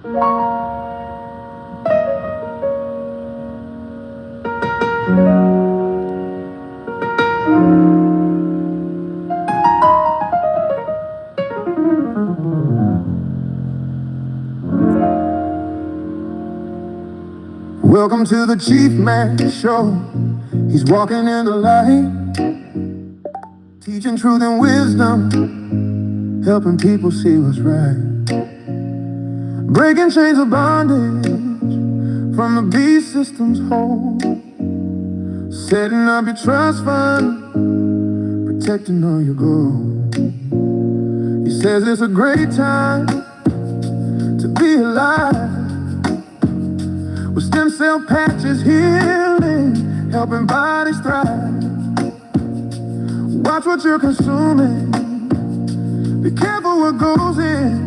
Welcome to the Chief Mack Show. He's walking in the light, teaching truth and wisdom, helping people see what's right. Breaking chains of bondage from the beast system's hold, setting up your trust fund, protecting all your gold. He says it's a great time to be alive, with stem cell patches healing, helping bodies thrive. Watch what you're consuming, be careful what goes in.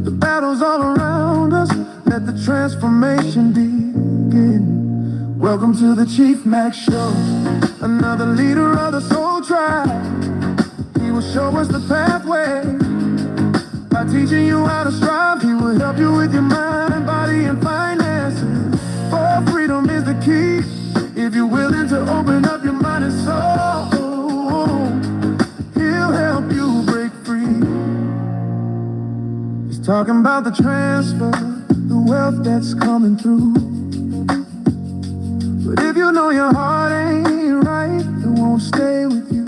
The battle's all around us, let the transformation begin. Welcome to the Chief Mack Show, another leader of the soul tribe. He will show us the pathway, by teaching you how to strive. He will help you with your mind, body, and finances. For freedom is the key, if you're willing to open up your mind and soul. He'll help you break free. He's talking about the transfer, the wealth that's coming through. But if you know your heart ain't right, it won't stay with you.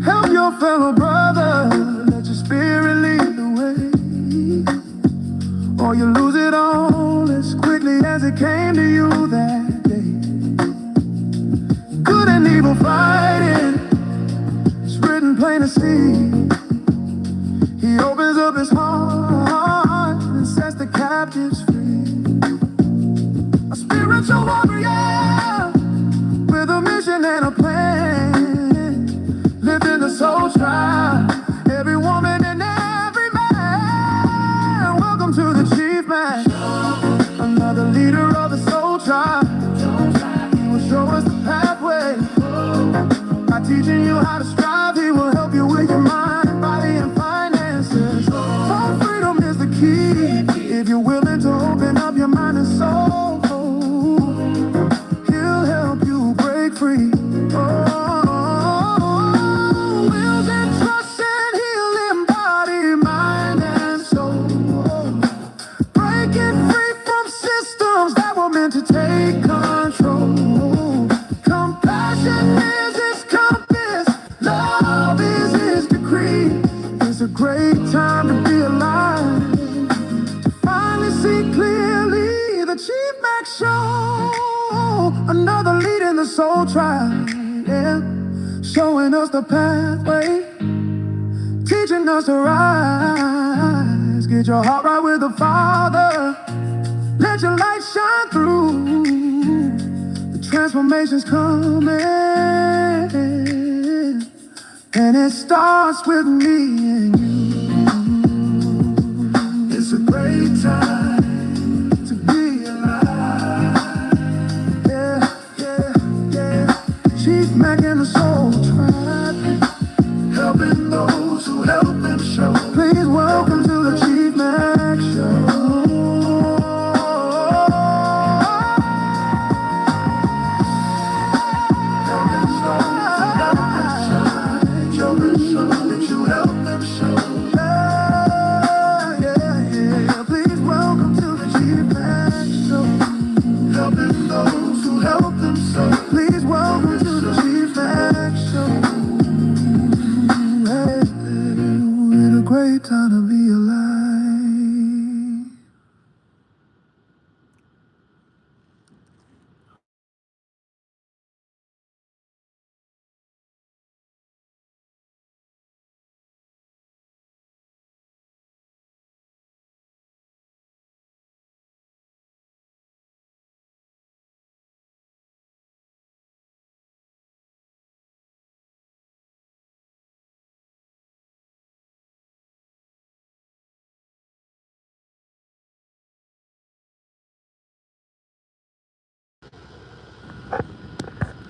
Help your fellow brother, let your spirit lead the way, or you lose it all as quickly as it came to you that day. Good and evil fighting, it's written plain to see. He opens up his heart and sets the captives free. A spiritual warrior with a mission and a plan, lifting the soul tribe, every woman and every man. Welcome to the Chief Mack, another leader of the soul tribe. He will show us the pathway, by teaching you how to strive. He will help you with your mind, body, and finances. For freedom is the key, if you're willing to open up your mind and soul. He'll help you break free. Wills and trust and healing, body, mind, and soul. Breaking free from systems that were meant to take control. Compassion is his compass, love is his decree. It's a great time to be alive, to finally see clearly. The Chief Mack Show, another lead in the soul tribe, yeah. Showing us the pathway, teaching us to rise. Get your heart right with the Father, let your light shine through. The transformation's coming, and it starts with me and you. It's a great time to be alive. Yeah, yeah, yeah. Chief Mack and the soul tribe, helping those who help them show. Please welcome to the Chief Mack Show. Great time to be alive.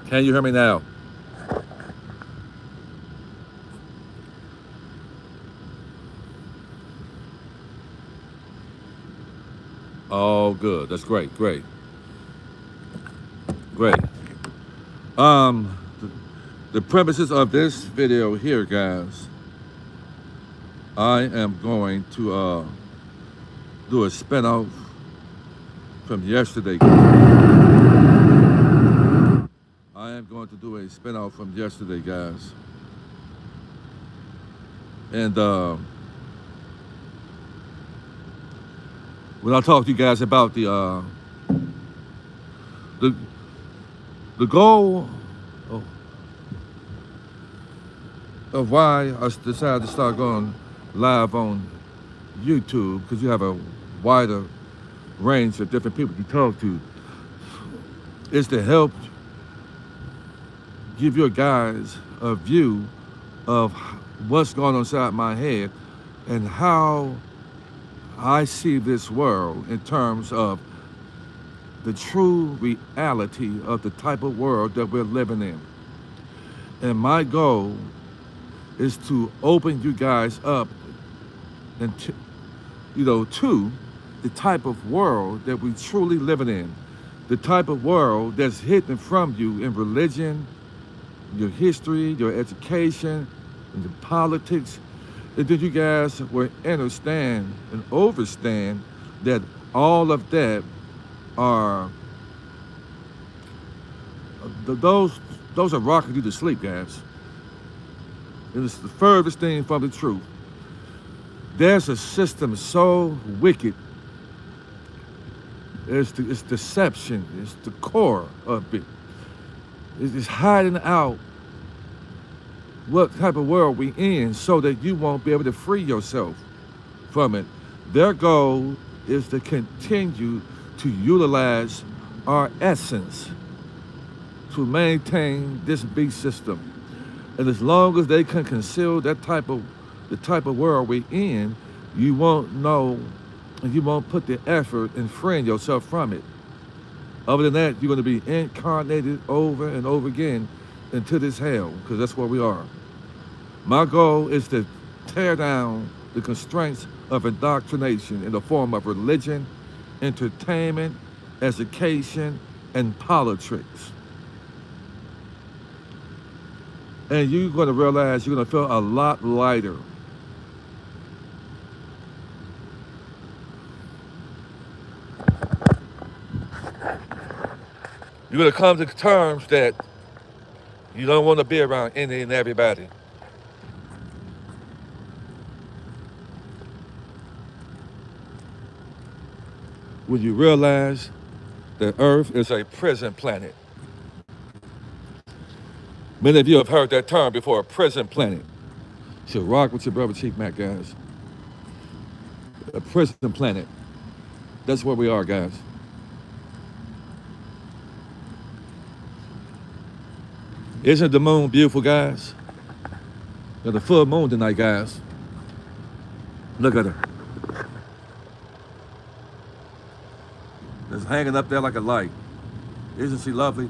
Can you hear me now? All good. That's great. Great. Great. Um, the premises of this video here, guys, I am going to do a spinoff from yesterday. I am going to do a spinoff from yesterday, guys. And when I talk to you guys about the the goal of why I decided to start going live on YouTube, because you have a wider range of different people you talk to, is to help give your guys a view of what's going on inside my head and how I see this world in terms of the true reality of the type of world that we're living in. And my goal is to open you guys up and to the type of world that we truly living in, the type of world that's hidden from you in religion, your history, your education, and your politics, and that you guys will understand and overstand that all of that are those are rocking you to sleep, guys. And it's the furthest thing from the truth. There's a system so wicked. It's deception. It's the core of it. It's hiding out what type of world we in so that you won't be able to free yourself from it. Their goal is to continue to utilize our essence to maintain this beast system. And as long as they can conceal the type of world we're in, you won't know and you won't put the effort in freeing yourself from it. Other than that, you're going to be incarnated over and over again into this hell, because that's where we are. My goal is to tear down the constraints of indoctrination in the form of religion, entertainment, education, and politics. And you're going to realize you're going to feel a lot lighter. You're going to come to terms that you don't want to be around any and everybody. When you realize that Earth is a prison planet. Many of you have heard that term before, a prison planet. So rock with your brother Chief Mack, guys. A prison planet. That's where we are, guys. Isn't the moon beautiful, guys? Got the full moon tonight, guys. Look at her. It's hanging up there like a light. Isn't she lovely?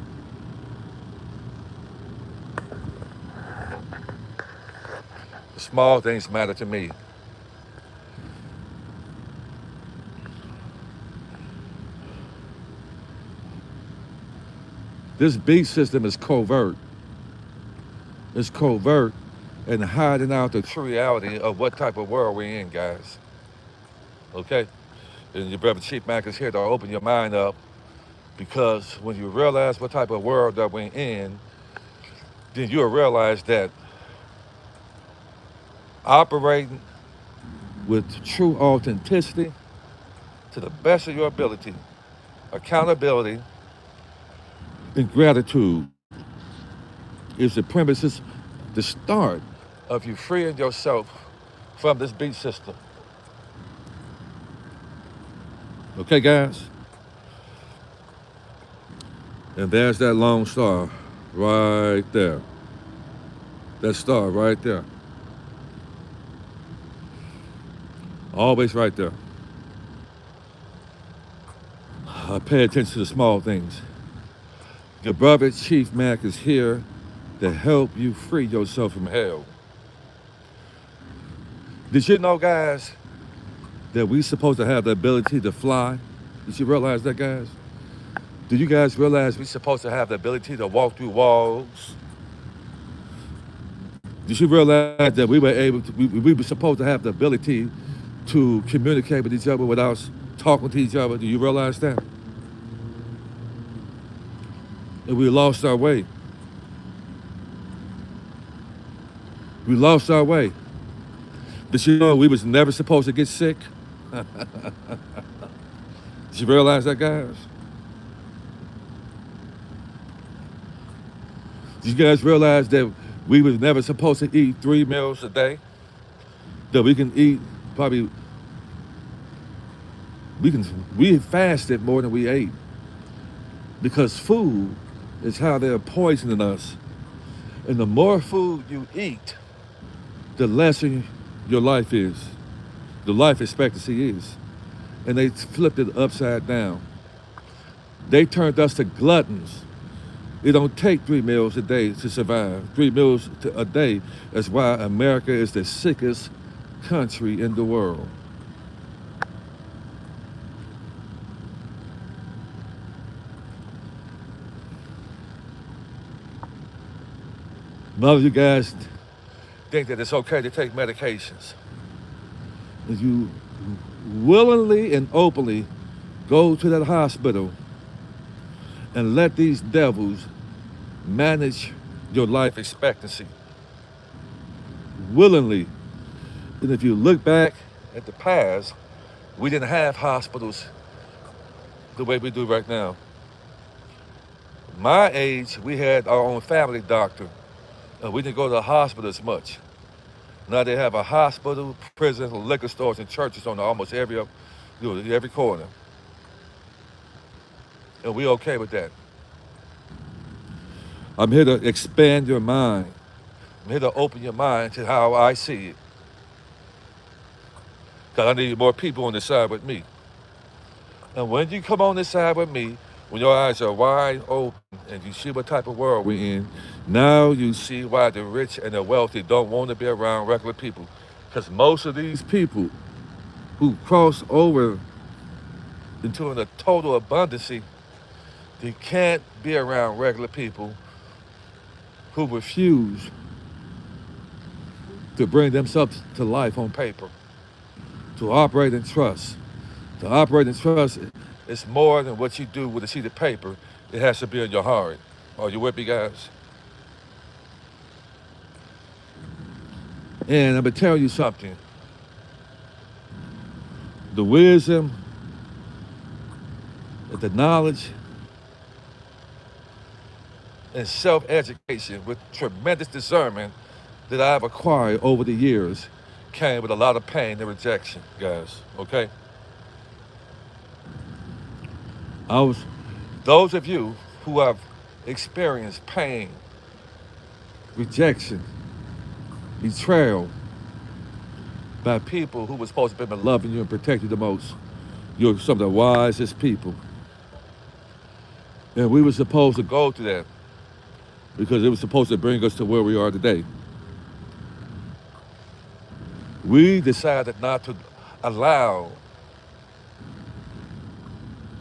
The small things matter to me. This beast system is covert. It's covert and hiding out the true reality of what type of world we're in, guys. Okay? And your brother Chief Mack is here to open your mind up, because when you realize what type of world that we're in, then you'll realize that operating with true authenticity to the best of your ability, accountability, and gratitude is the premises, the start of you freeing yourself from this beast system. Okay, guys? And there's that lone star right there. That star right there. Always right there. Pay attention to the small things. Your brother Chief Mack is here to help you free yourself from hell. Did you know, guys, that we're supposed to have the ability to fly? Did you realize that, guys? Do you guys realize we're supposed to have the ability to walk through walls? Did you realize that we were supposed to have the ability to communicate with each other without talking to each other? Do you realize that? And we lost our way. We lost our way. Did you know we was never supposed to get sick? Did you realize that, guys? Did you guys realize that we was never supposed to eat 3 meals a day? That we can eat probably, we fasted more than we ate. Because food is how they're poisoning us. And the more food you eat, the lesser your life is, the life expectancy is. And they flipped it upside down. They turned us to gluttons. It don't take 3 meals a day to survive. 3 meals a day is why America is the sickest country in the world. None of you guys think that it's okay to take medications. If you willingly and openly go to that hospital and let these devils manage your life expectancy. Willingly. And if you look back at the past, we didn't have hospitals the way we do right now. My age, we had our own family doctor, and we didn't go to the hospital as much. Now they have a hospital, prison, liquor stores, and churches on almost every corner. And we okay with that. I'm here to expand your mind. I'm here to open your mind to how I see it. Because I need more people on this side with me. And when you come on this side with me, when your eyes are wide open and you see what type of world we're in, now you see why the rich and the wealthy don't want to be around regular people. Because most of these people who cross over into a total abundance, they can't be around regular people who refuse to bring themselves to life on paper, to operate in trust. To operate in trust is more than what you do with a sheet of paper. It has to be in your heart. Are you with me, guys? And I'm going to tell you something. The wisdom, the knowledge, and self-education with tremendous discernment that I've acquired over the years came with a lot of pain and rejection, guys, okay? Those of you who have experienced pain, rejection, betrayal by people who were supposed to be loving you and protecting you the most, you're some of the wisest people. And we were supposed to go through that because it was supposed to bring us to where we are today. We decided not to allow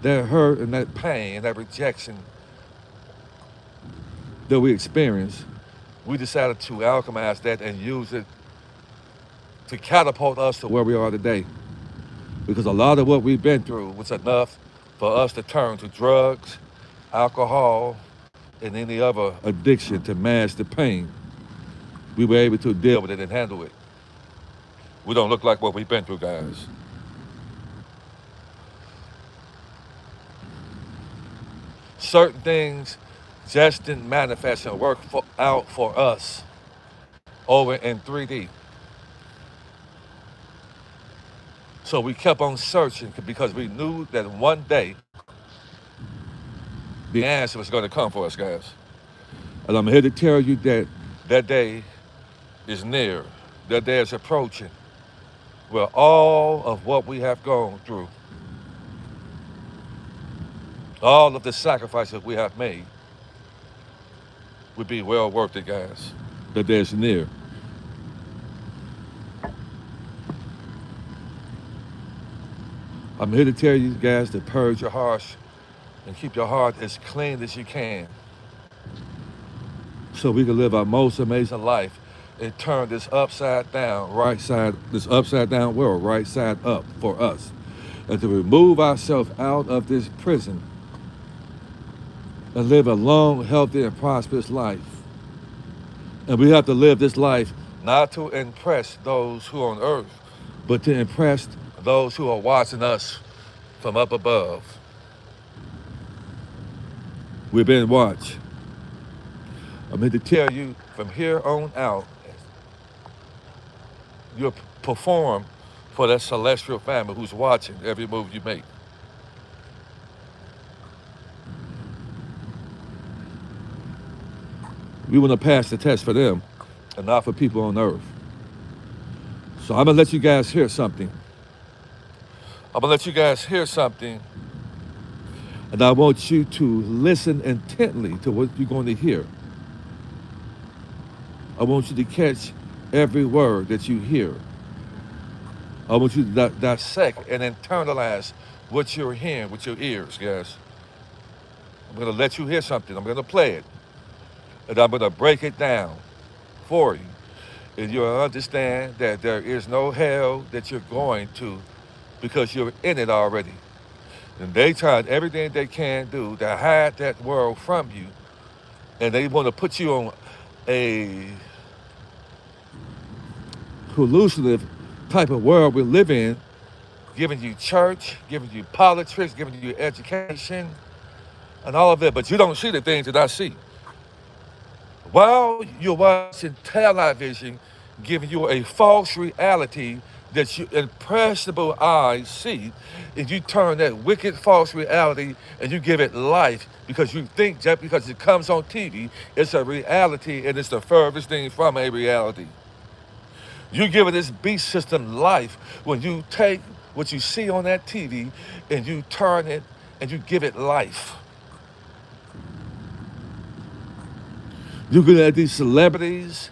that hurt and that pain and that rejection that we experienced. We decided to alchemize that and use it to catapult us to where we are today. Because a lot of what we've been through was enough for us to turn to drugs, alcohol, and any other addiction to mask the pain. We were able to deal with it and handle it. We don't look like what we've been through, guys. Certain things just didn't manifest and work out for us over in 3D. So we kept on searching because we knew that one day the answer was going to come for us, guys. And I'm here to tell you that that day is near. That day is approaching. Where all of what we have gone through, all of the sacrifices we have made, would be well worth it, guys. That day is near. I'm here to tell you guys to purge your hearts and keep your heart as clean as you can so we can live our most amazing life and turn this upside down, this upside down world right side up for us. And to remove ourselves out of this prison and live a long, healthy, and prosperous life. And we have to live this life not to impress those who are on earth, but to impress those who are watching us from up above. We've been watched. I'm here to tell you from here on out, you'll perform for that celestial family who's watching every move you make. We want to pass the test for them and not for people on earth. So I'm going to let you guys hear something. And I want you to listen intently to what you're going to hear. I want you to catch every word that you hear. I want you to dissect and internalize what you're hearing with your ears, guys. I'm going to let you hear something. I'm going to play it. And I'm going to break it down for you. And you'll understand that there is no hell that you're going to because you're in it already. And they tried everything they can do to hide that world from you. And they want to put you on a hallucinative type of world we live in, giving you church, giving you politics, giving you education, and all of that. But you don't see the things that I see. While you're watching television, giving you a false reality that your impressionable eyes see, and you turn that wicked false reality and you give it life because you think just because it comes on TV, it's a reality and it's the furthest thing from a reality. You give this beast system life when you take what you see on that TV and you turn it and you give it life. You look at these celebrities,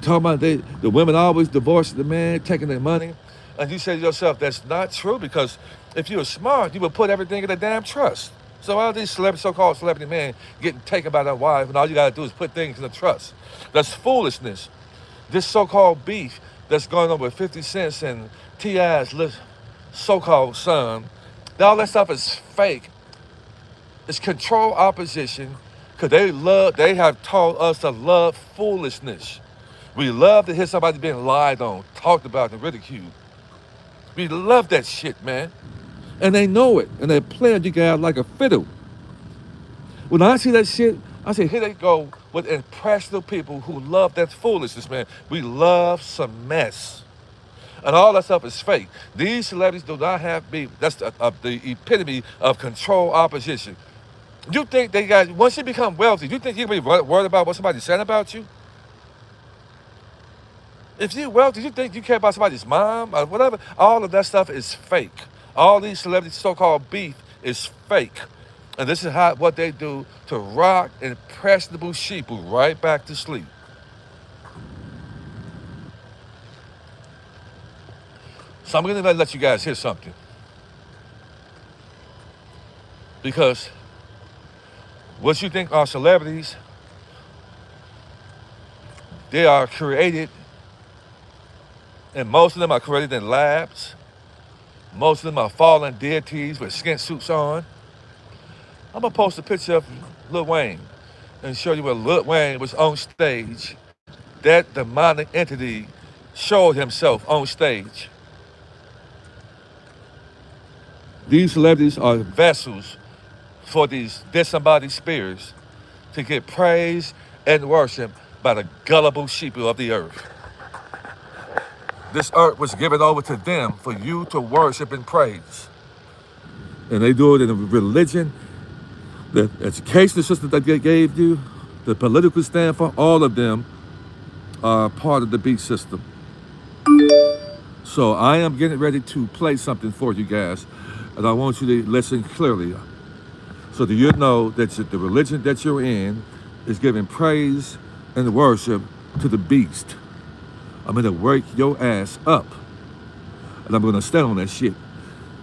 talking about the women always divorcing the man, taking their money. And you say to yourself, that's not true, because if you were smart, you would put everything in a damn trust. So all these so-called celebrity men getting taken by their wife, and all you got to do is put things in a trust. That's foolishness. This so-called beef that's going on with 50 Cent and T.I.'s so-called son, all that stuff is fake. It's control opposition, because they have taught us to love foolishness. We love to hear somebody being lied on, talked about, and ridiculed. We love that shit, man. And they know it, and they're playing you guys like a fiddle. When I see that shit, I say, here they go with impressionable people who love that foolishness, man. We love some mess. And all that stuff is fake. These celebrities do not have beef. That's the epitome of control opposition. You think they got, once you become wealthy, you think you're going to be worried about what somebody's saying about you? If you're wealthy, you think you care about somebody's mom or whatever? All of that stuff is fake. All these celebrities' so-called beef is fake. And this is what they do to rock impressionable sheeple right back to sleep. So I'm going to let you guys hear something. Because what you think are celebrities, they are created, and most of them are created in labs. Most of them are fallen deities with skin suits on. I'm going to post a picture of Lil Wayne and show you where Lil Wayne was on stage. That demonic entity showed himself on stage. These celebrities are vessels for these disembodied spirits to get praise and worship by the gullible sheeple of the earth. This earth was given over to them for you to worship and praise. And they do it in a religion, the education system that they gave you, the political stand for, all of them are part of the beast system. So I am getting ready to play something for you guys, and I want you to listen clearly so that you know that the religion that you're in is giving praise and worship to the beast. I'm going to wake your ass up. And I'm going to stand on that shit.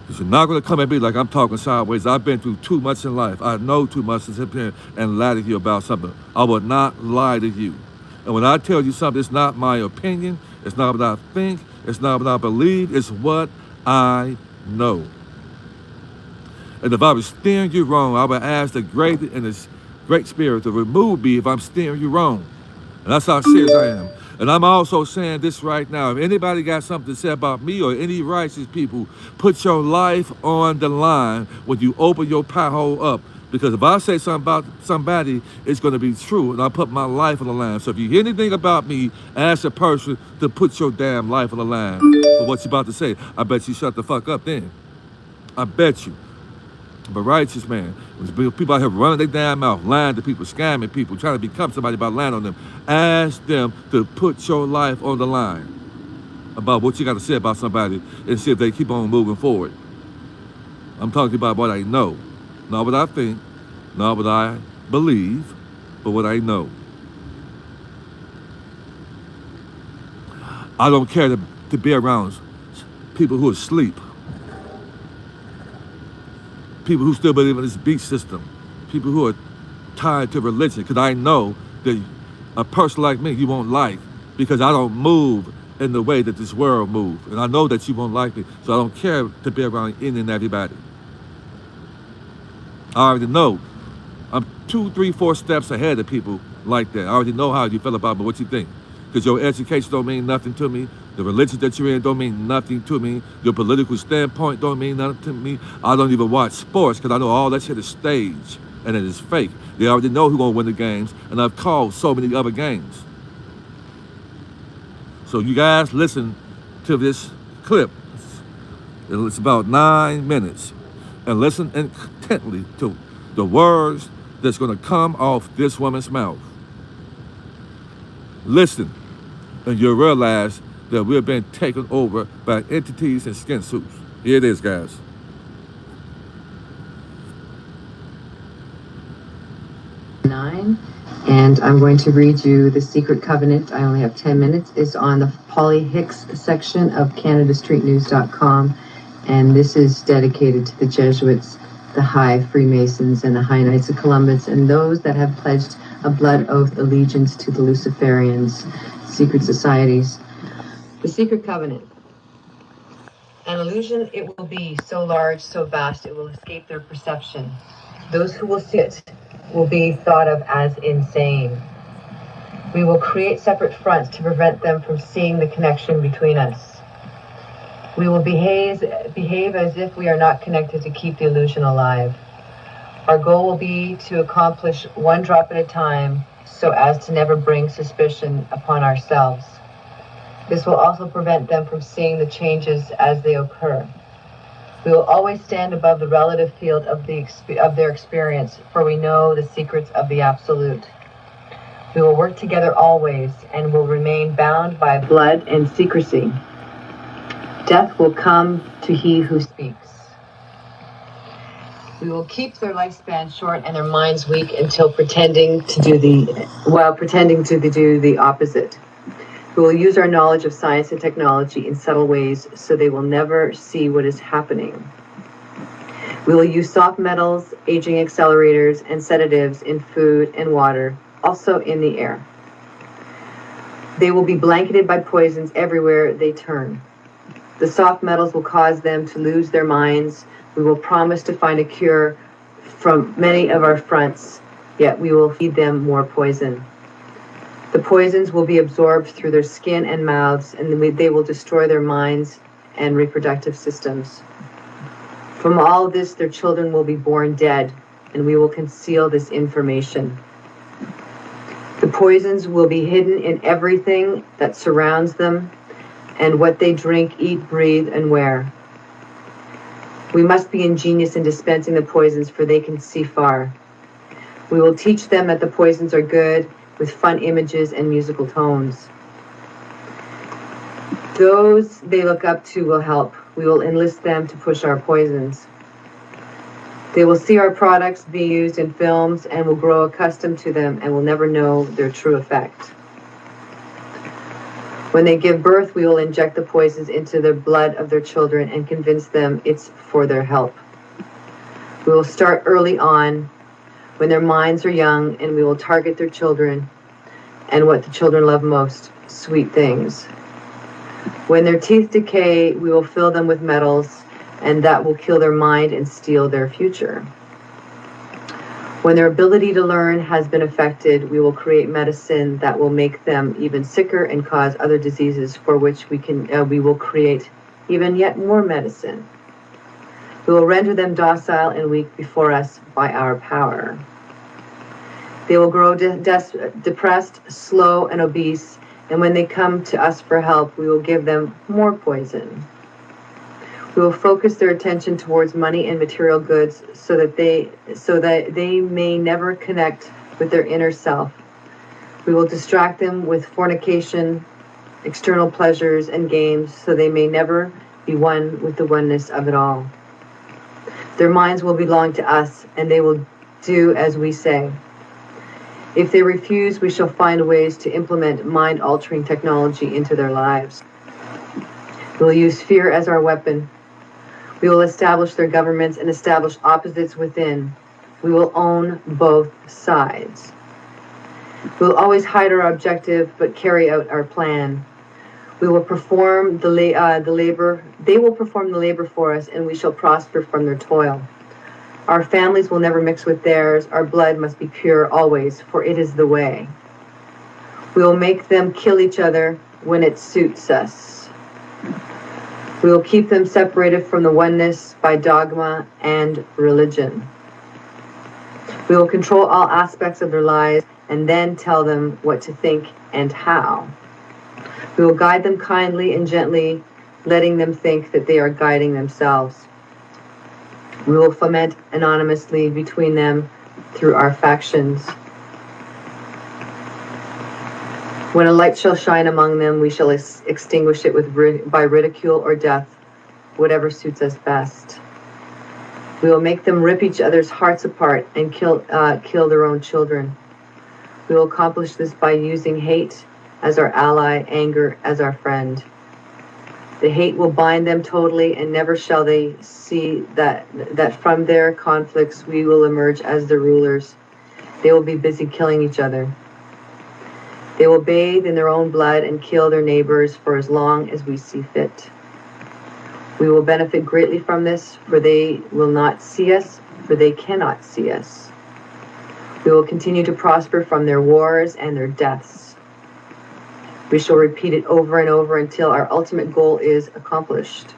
Because you're not going to come at me like I'm talking sideways. I've been through too much in life. I know too much to sit here and lie to you about something. I would not lie to you. And when I tell you something, it's not my opinion. It's not what I think. It's not what I believe. It's what I know. And if I was steering you wrong, I would ask the great and the great spirit to remove me if I'm steering you wrong. And that's how serious I am. And I'm also saying this right now. If anybody got something to say about me or any righteous people, put your life on the line when you open your pie hole up. Because if I say something about somebody, it's going to be true. And I put my life on the line. So if you hear anything about me, ask a person to put your damn life on the line for what you're about to say. I bet you shut the fuck up then. I bet you. But righteous man, people out here running their damn mouth, lying to people, scamming people, trying to become somebody by lying on them. Ask them to put your life on the line about what you got to say about somebody and see if they keep on moving forward. I'm talking about what I know. Not what I think, not what I believe, but what I know. I don't care to be around people who are asleep. People who still believe in this beast system, people who are tied to religion, because I know that a person like me you won't like, because I don't move in the way that this world moves. And I know that you won't like me, so I don't care to be around any and everybody. I already know. I'm 2, 3, 4 steps ahead of people like that. I already know how you feel about me, what you think. Because your education don't mean nothing to me. The religion that you're in don't mean nothing to me. Your political standpoint don't mean nothing to me. I don't even watch sports because I know all that shit is staged and it is fake. They already know who's going to win the games, and I've called so many other games. So you guys listen to this clip. It's about 9 minutes. And listen intently to the words that's going to come off this woman's mouth. Listen, and you'll realize that we're being taken over by entities in skin suits. Here it is, guys. And I'm going to read you the secret covenant. I only have 10 minutes. It's on the Polly Hicks section of CanadaStreetNews.com. And this is dedicated to the Jesuits, the High Freemasons, and the High Knights of Columbus, and those that have pledged a blood oath allegiance to the Luciferians, secret societies. The secret covenant. An illusion it will be, so large, so vast, it will escape their perception. Those who will see it will be thought of as insane. We will create separate fronts to prevent them from seeing the connection between us. We will behave as if we are not connected to keep the illusion alive. Our goal will be to accomplish one drop at a time so as to never bring suspicion upon ourselves. This will also prevent them from seeing the changes as they occur. We will always stand above the relative field of their experience, for we know the secrets of the absolute. We will work together always and will remain bound by blood and secrecy. Death will come to he who speaks. We will keep their lifespan short and their minds weak until pretending to do the opposite. We will use our knowledge of science and technology in subtle ways so they will never see what is happening. We will use soft metals, aging accelerators, and sedatives in food and water, also in the air. They will be blanketed by poisons everywhere they turn. The soft metals will cause them to lose their minds. We will promise to find a cure from many of our fronts, yet we will feed them more poison. The poisons will be absorbed through their skin and mouths, and they will destroy their minds and reproductive systems. From all this, their children will be born dead, and we will conceal this information. The poisons will be hidden in everything that surrounds them, and what they drink, eat, breathe, and wear. We must be ingenious in dispensing the poisons, for they can see far. We will teach them that the poisons are good, with fun images and musical tones. Those they look up to will help. We will enlist them to push our poisons. They will see our products be used in films and will grow accustomed to them and will never know their true effect. When they give birth, we will inject the poisons into the blood of their children and convince them it's for their help. We will start early on when their minds are young, and we will target their children and what the children love most, sweet things. When their teeth decay, we will fill them with metals, and that will kill their mind and steal their future. When their ability to learn has been affected, we will create medicine that will make them even sicker and cause other diseases for which we will create even yet more medicine. We will render them docile and weak before us by our power. They will grow depressed, slow, and obese, and when they come to us for help, we will give them more poison. We will focus their attention towards money and material goods so that they may never connect with their inner self. We will distract them with fornication, external pleasures, and games so they may never be one with the oneness of it all. Their minds will belong to us, and they will do as we say. If they refuse, we shall find ways to implement mind-altering technology into their lives. We will use fear as our weapon. We will establish their governments and establish opposites within. We will own both sides. We will always hide our objective, but carry out our plan. We will perform the labor. They will perform the labor for us, and we shall prosper from their toil. Our families will never mix with theirs. Our blood must be pure always, for it is the way. We will make them kill each other when it suits us. We will keep them separated from the oneness by dogma and religion. We will control all aspects of their lives and then tell them what to think and how. We will guide them kindly and gently, letting them think that they are guiding themselves. We will foment anonymously between them through our factions. When a light shall shine among them, we shall extinguish it by ridicule or death, whatever suits us best. We will make them rip each other's hearts apart and kill their own children. We will accomplish this by using hate as our ally, anger as our friend. The hate will bind them totally, and never shall they see that from their conflicts we will emerge as the rulers. They will be busy killing each other. They will bathe in their own blood and kill their neighbors for as long as we see fit. We will benefit greatly from this, for they will not see us, for they cannot see us. We will continue to prosper from their wars and their deaths. We shall repeat it over and over until our ultimate goal is accomplished.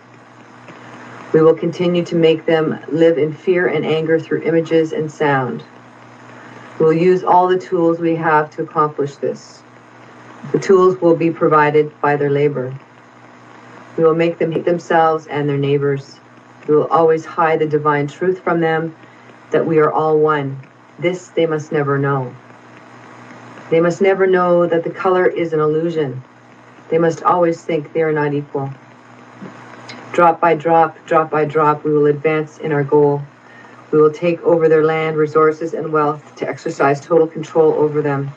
We will continue to make them live in fear and anger through images and sound. We will use all the tools we have to accomplish this. The tools will be provided by their labor. We will make them hate themselves and their neighbors. We will always hide the divine truth from them, that we are all one. This they must never know. They must never know that the color is an illusion. They must always think they are not equal. Drop by drop, we will advance in our goal. We will take over their land, resources, and wealth to exercise total control over them.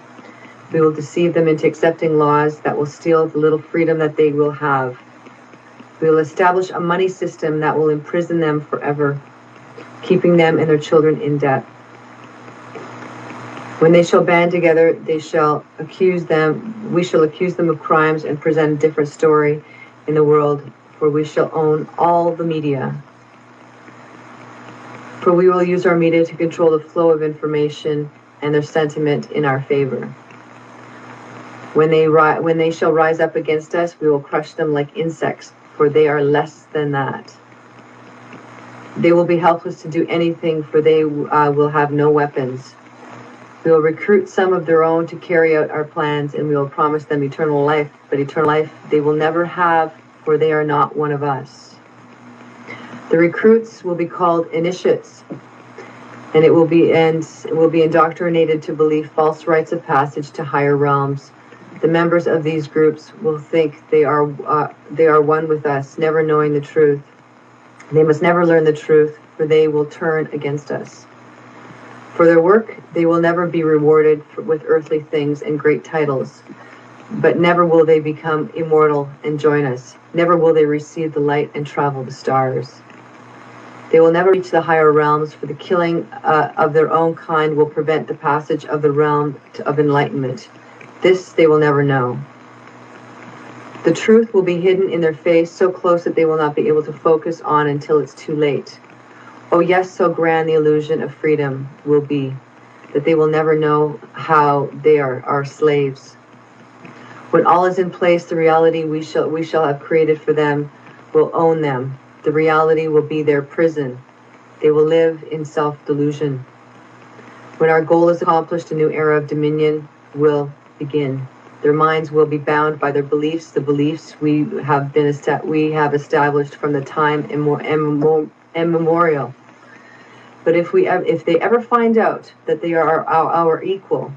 We will deceive them into accepting laws that will steal the little freedom that they will have. We will establish a money system that will imprison them forever, keeping them and their children in debt. When they shall band together, we shall accuse them of crimes and present a different story in the world, for we shall own all the media. For we will use our media to control the flow of information and their sentiment in our favor. When they shall rise up against us, we will crush them like insects, for they are less than that. They will be helpless to do anything, for they will have no weapons. We will recruit some of their own to carry out our plans, and we will promise them eternal life, but eternal life they will never have, for they are not one of us. The recruits will be called initiates, and it will be indoctrinated to believe false rites of passage to higher realms. The members of these groups will think they are one with us, never knowing the truth. They must never learn the truth, for they will turn against us. For their work, they will never be rewarded with earthly things and great titles. But never will they become immortal and join us. Never will they receive the light and travel the stars. They will never reach the higher realms, for the killing of their own kind will prevent the passage of the realm of enlightenment. This they will never know. The truth will be hidden in their face, so close that they will not be able to focus on until it's too late. Oh yes, so grand the illusion of freedom will be, that they will never know how they are our slaves. When all is in place, the reality we shall have created for them will own them. The reality will be their prison. They will live in self-delusion. When our goal is accomplished, a new era of dominion will begin. Their minds will be bound by their beliefs, the beliefs we have established from the time immemorial. But if they ever find out that they are our equal,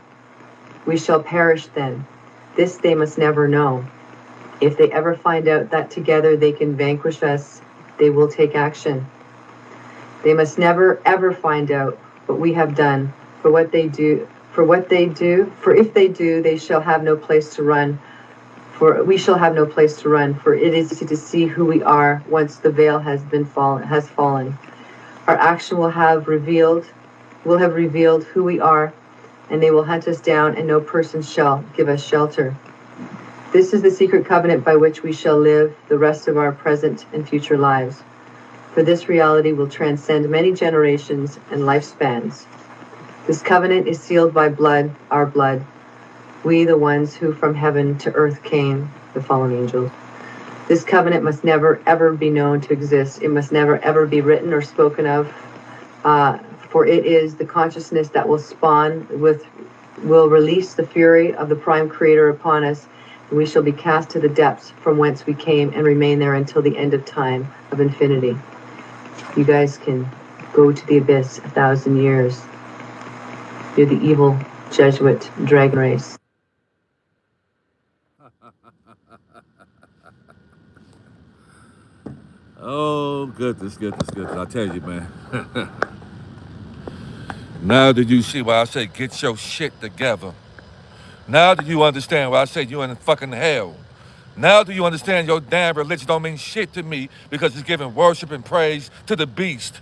we shall perish then. This they must never know. If they ever find out that together they can vanquish us, they will take action. They must never ever find out what we have done, for if they do, they shall have no place to run. For we shall have no place to run, for it is easy to see who we are once the veil has fallen. Our action will have revealed who we are, and they will hunt us down, and no person shall give us shelter. This is the secret covenant by which we shall live the rest of our present and future lives. For this reality will transcend many generations and lifespans. This covenant is sealed by blood, our blood. We, the ones who from heaven to earth came, the fallen angels. This covenant must never, ever be known to exist. It must never, ever be written or spoken of, for it is the consciousness that will release the fury of the Prime Creator upon us, and we shall be cast to the depths from whence we came and remain there until the end of time, of infinity. You guys can go to the abyss 1,000 years. You're the evil Jesuit dragon race. Oh, goodness. I tell you, man. Now that you see why I say get your shit together. Now do you understand why I say you're in fucking hell? Now do you understand your damn religion don't mean shit to me because it's giving worship and praise to the beast?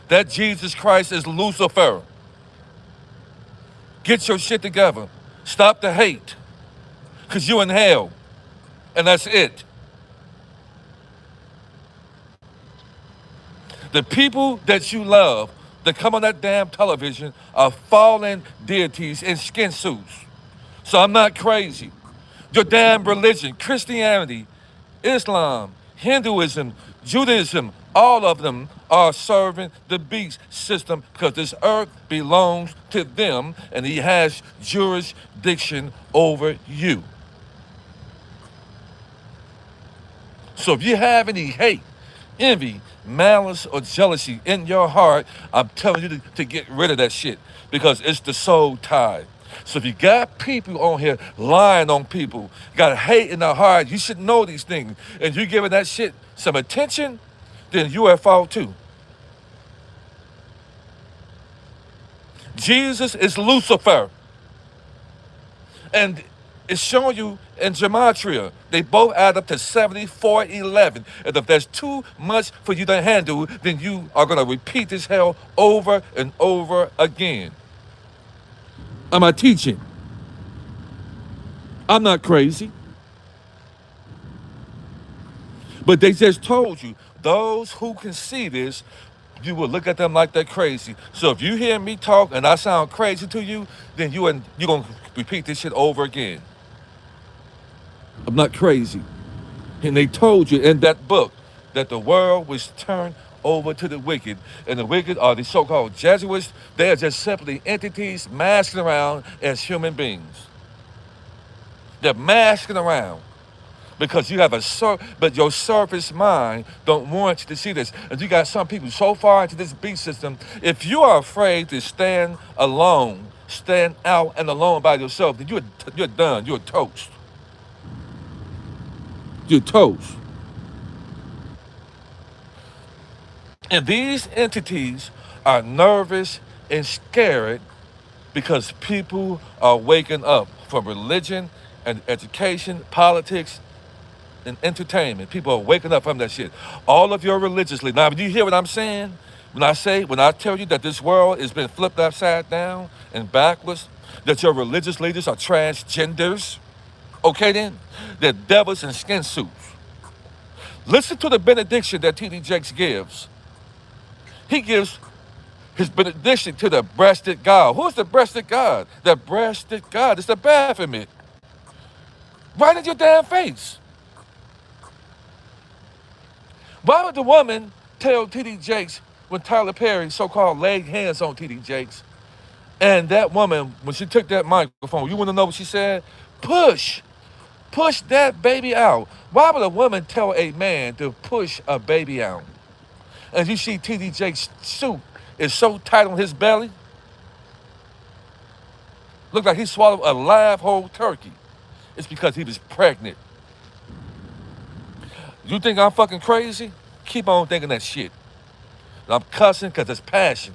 That Jesus Christ is Lucifer. Get your shit together. Stop the hate. Because you're in hell. And that's it. The people that you love that come on that damn television are fallen deities in skin suits. So I'm not crazy. Your damn religion, Christianity, Islam, Hinduism, Judaism, all of them are serving the beast system because this earth belongs to them and he has jurisdiction over you. So if you have any hate, envy, malice, or jealousy in your heart, I'm telling you to get rid of that shit because it's the soul tie. So if you got people on here lying on people, got hate in their heart, you should know these things. And you giving that shit some attention, then you are at fault too. Jesus is Lucifer. And it's showing you in gematria. They both add up to 7411. And if there's too much for you to handle, then you are going to repeat this hell over and over again. Am I teaching? I'm not crazy. But they just told you, those who can see this, you will look at them like they're crazy. So if you hear me talk and I sound crazy to you, then you're going to repeat this shit over again. I'm not crazy. And they told you in that book that the world was turned over to the wicked. And the wicked are the so-called Jesuits. They are just simply entities masking around as human beings. They're masking around because you have but your surface mind don't want you to see this. And you got some people so far into this beast system, if you are afraid to stand alone, stand out and alone by yourself, then you're done. You're toast. You're toast. And these entities are nervous and scared because people are waking up from religion and education, politics, and entertainment. People are waking up from that shit. All of your religious leaders. Now, do you hear what I'm saying? When I tell you that this world has been flipped upside down and backwards, that your religious leaders are transgenders, okay then? They're devils in skin suits. Listen to the benediction that T.D. Jakes gives. He gives his benediction to the breasted God. Who's the breasted God? The breasted God is the Baphomet. Right in your damn face. Why would the woman tell T.D. Jakes when Tyler Perry so-called laid hands on T.D. Jakes, and that woman, when she took that microphone, you want to know what she said? Push that baby out. Why would a woman tell a man to push a baby out? And you see T.D. Jakes' suit is so tight on his belly, look like he swallowed a live whole turkey. It's because he was pregnant. You think I'm fucking crazy? Keep on thinking that shit. And I'm cussing because it's passion.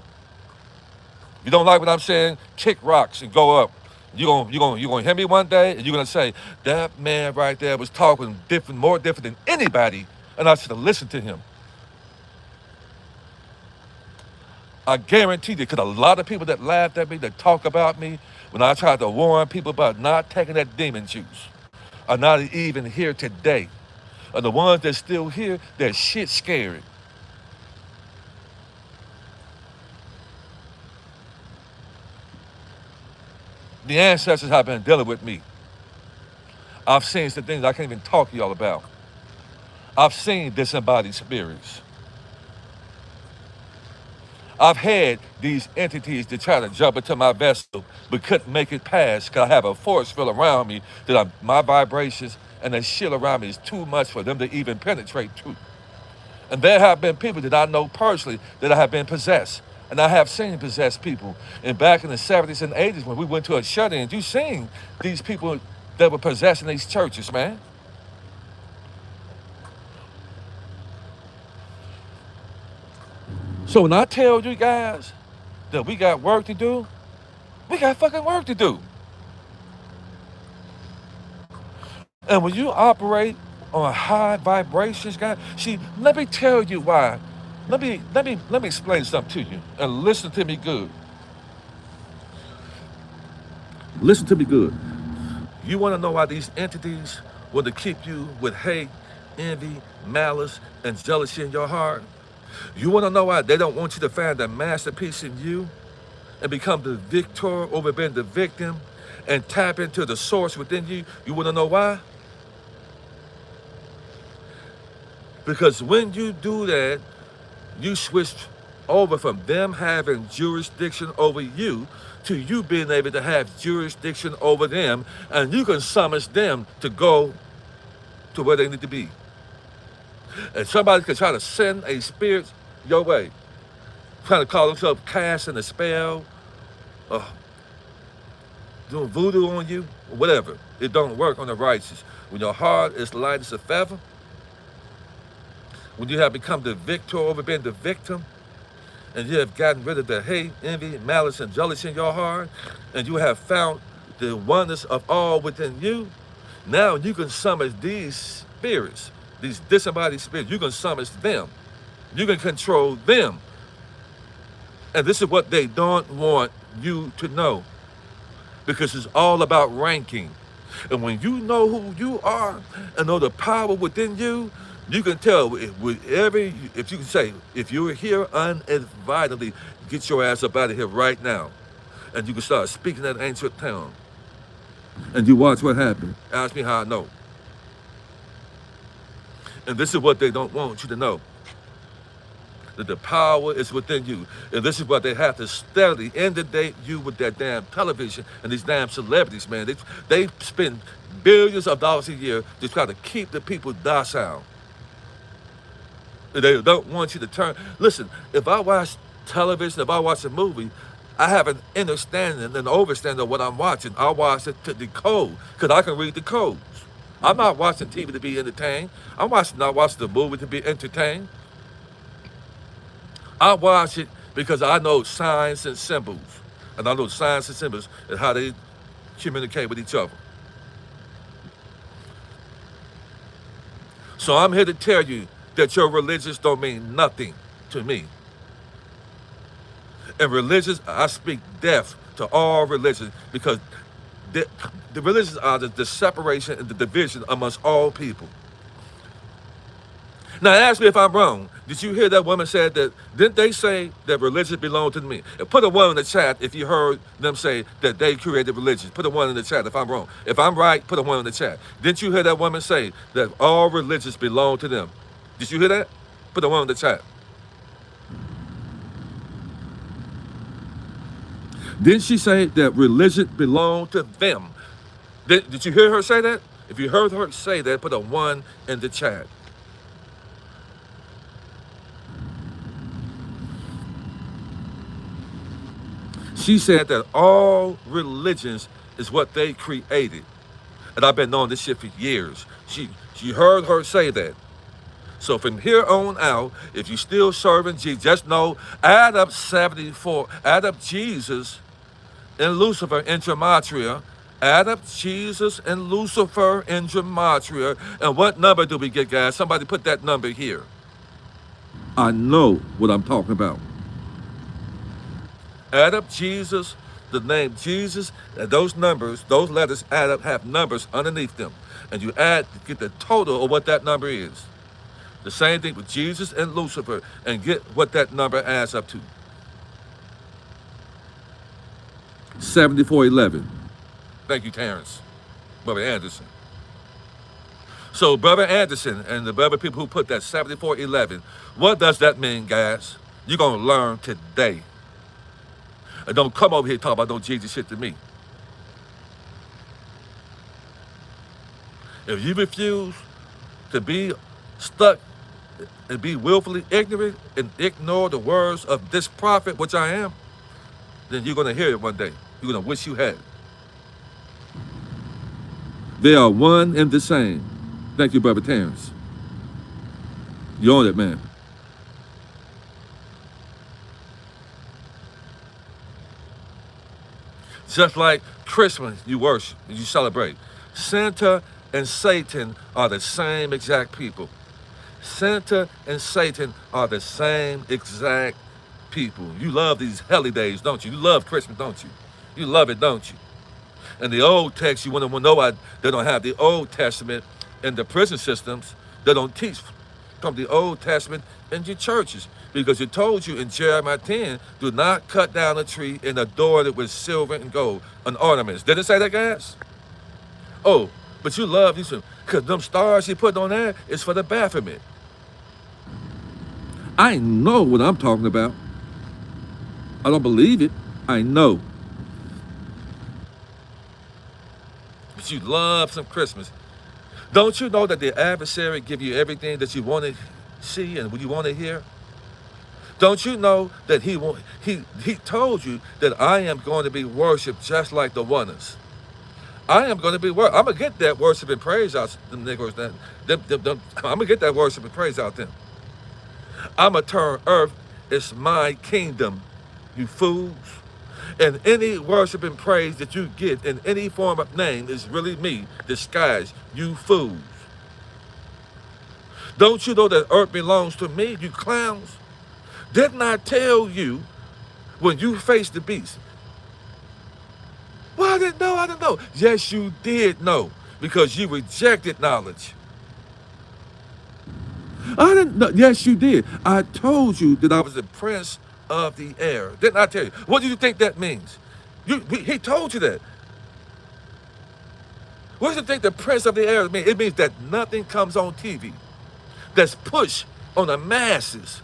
If you don't like what I'm saying, kick rocks and go up. You're gonna hear me one day and you're gonna say, that man right there was talking more different than anybody, and I should have listened to him. I guarantee you, because a lot of people that laughed at me, that talk about me, when I tried to warn people about not taking that demon juice, are not even here today. And the ones that's still here, they're shit scared. The ancestors have been dealing with me. I've seen some things I can't even talk to y'all about. I've seen disembodied spirits. I've had these entities to try to jump into my vessel, but couldn't make it past because I have a force field around me that my vibrations and the shit around me is too much for them to even penetrate through. And there have been people that I know personally that I have been possessed. And I have seen possessed people. And back in the 70s and 80s when we went to a shut-in, you seen these people that were possessing these churches, man. So when I tell you guys that we got work to do, we got fucking work to do. And when you operate on high vibrations, guys, see, let me tell you why. Let me explain something to you, and listen to me good. Listen to me good. You want to know why these entities want to keep you with hate, envy, malice, and jealousy in your heart? You want to know why they don't want you to find the masterpiece in you and become the victor over being the victim and tap into the source within you? You want to know why? Because when you do that, you switch over from them having jurisdiction over you to you being able to have jurisdiction over them, and you can summon them to go to where they need to be. And somebody could try to send a spirit your way, trying to call themselves casting a spell, doing voodoo on you, or whatever. It don't work on the righteous. When your heart is light as a feather, when you have become the victor over being the victim, and you have gotten rid of the hate, envy, malice, and jealousy in your heart, and you have found the oneness of all within you, now you can summon these spirits, these disembodied spirits. You can summon them. You can control them. And this is what they don't want you to know, because it's all about ranking. And when you know who you are and know the power within you, you can tell if you can say, if you're here uninvitedly, get your ass up out of here right now. And you can start speaking that ancient tongue. And you watch what happens. Ask me how I know. And this is what they don't want you to know. That the power is within you. And this is what they have to steadily inundate you with that damn television and these damn celebrities, man. They spend billions of dollars a year to try to keep the people docile. They don't want you to turn. Listen, if I watch television, if I watch a movie, I have an understanding and an overstanding of what I'm watching. I watch it to decode, because I can read the codes. I'm not watching TV to be entertained. I'm not watching the movie to be entertained. I watch it because I know signs and symbols. And I know signs and symbols and how they communicate with each other. So I'm here to tell you that your religions don't mean nothing to me. And religions, I speak death to all religions because the, the religions are the separation and the division amongst all people. Now ask me if I'm wrong. Did you hear that woman said that? Didn't they say that religion belonged to me? And put a one in the chat if you heard them say that they created religion. Put a one in the chat if I'm wrong. If I'm right, put a one in the chat. Didn't you hear that woman say that all religions belong to them? Did you hear that? Put a one in the chat. Didn't she say that religion belonged to them? Did you hear her say that? If you heard her say that, put a one in the chat. She said that all religions is what they created. And I've been knowing this shit for years. She heard her say that. So from here on out, if you still serving Jesus, just know, add up 74, add up Jesus and Lucifer in gematria, add up Jesus and Lucifer in gematria, and what number do we get, guys? Somebody put that number here. I know what I'm talking about. Add up Jesus, the name Jesus, and those numbers, those letters add up, have numbers underneath them. And you add, get the total of what that number is. The same thing with Jesus and Lucifer, and get what that number adds up to. 7411. Thank you, Terrence. Brother Anderson. So, Brother Anderson and the brother people who put that 7411, what does that mean, guys? You're going to learn today. And don't come over here talking about no Jesus shit to me. If you refuse to be stuck and be willfully ignorant and ignore the words of this prophet, which I am, then you're going to hear it one day. You're going to wish you had. They are one and the same. Thank you, Brother Terrence. You're on it, man. Just like Christmas, you worship, you celebrate. Santa and Satan are the same exact people. Santa and Satan are the same exact people. You love these holidays, don't you? You love Christmas, don't you? You love it, don't you? And the Old Text, you want to know why they don't have the Old Testament in the prison systems. They don't teach from the Old Testament in your churches. Because it told you in Jeremiah 10, do not cut down a tree and adorn it with silver and gold and ornaments. Did it say that, guys? Oh, but you love these, because them stars he put on there is for the Baphomet. I know what I'm talking about. I don't believe it. I know. But you love some Christmas. Don't you know that the adversary give you everything that you want to see and what you want to hear? Don't you know that he told you that I am going to be worshipped just like the oneness? I am going to be worshipped. I'm going to get that worship and praise out them niggas. I'm going to get that worship and praise out them. I'm going to turn earth. It's my kingdom, you fools. And any worship and praise that you get in any form of name is really me, disguised, you fools. Don't you know that earth belongs to me, you clowns? Didn't I tell you when you faced the beast? Well, I didn't know. Yes, you did know, because you rejected knowledge. I didn't know. Yes, you did. I told you that I was the prince of the air. Didn't I tell you? What do you think that means? He told you that. What do you think the prince of the air means? It means that nothing comes on TV that's pushed on the masses.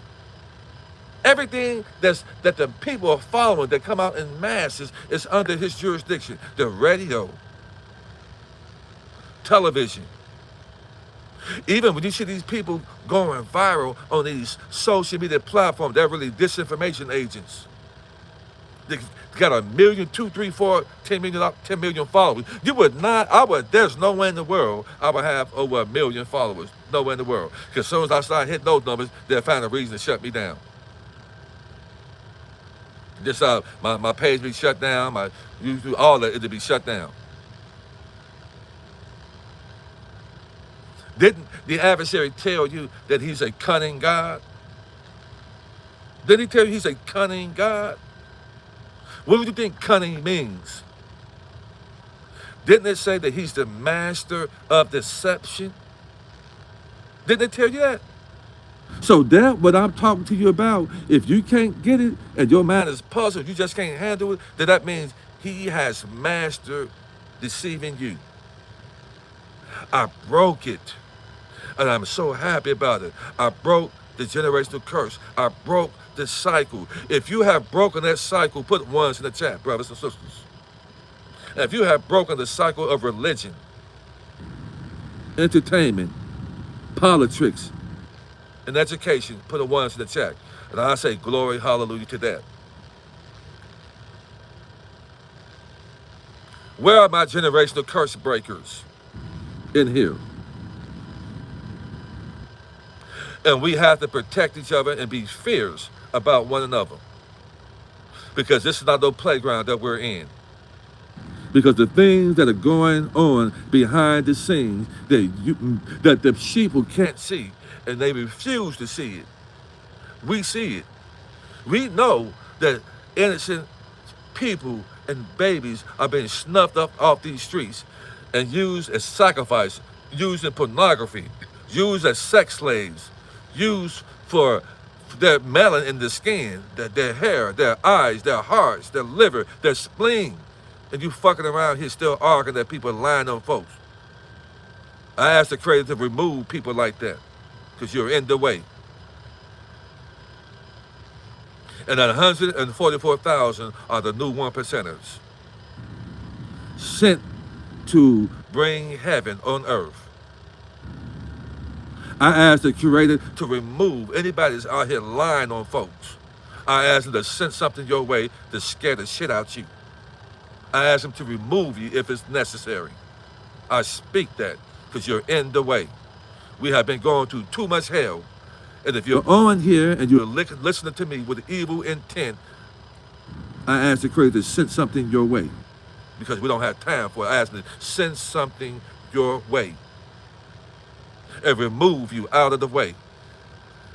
Everything that the people are following that come out in masses is under his jurisdiction. The radio, television. Even when you see these people going viral on these social media platforms, they're really disinformation agents. They got 1 million, 2, 3, 4, 10 million followers. There's no way in the world I would have over 1 million followers. No way in the world. Because as soon as I start hitting those numbers, they'll find a reason to shut me down. Just my page be shut down, my YouTube, all that, it'll be shut down. Didn't the adversary tell you that he's a cunning God? Didn't he tell you he's a cunning God? What do you think cunning means? Didn't it say that he's the master of deception? Didn't it tell you that? So that what I'm talking to you about, if you can't get it and your mind is puzzled, you just can't handle it, then that means he has mastered deceiving you. I broke it. And I'm so happy about it. I broke the generational curse. I broke the cycle. If you have broken that cycle, put ones in the chat, brothers and sisters. And if you have broken the cycle of religion, entertainment, politics, and education, put a ones in the chat. And I say glory, hallelujah to that. Where are my generational curse breakers? In here. And we have to protect each other and be fierce about one another. Because this is not no playground that we're in. Because the things that are going on behind the scenes that the sheep can't see, and they refuse to see it. We see it. We know that innocent people and babies are being snuffed up off these streets and used as sacrifice, used in pornography, used as sex slaves, used for their melanin in the skin, their hair, their eyes, their hearts, their liver, their spleen. And you fucking around here still arguing that people are lying on folks. I asked the Creator to remove people like that because you're in the way. And that 144,000 are the new 1%ers sent to bring heaven on earth. I asked the Curator to remove anybody that's out here lying on folks. I asked him to send something your way to scare the shit out you. I asked him to remove you if it's necessary. I speak that because you're in the way. We have been going through too much hell. And if you're on here and you're listening to me with evil intent, I ask the Creator to send something your way. Because we don't have time for it. I ask him to send something your way. And remove you out of the way.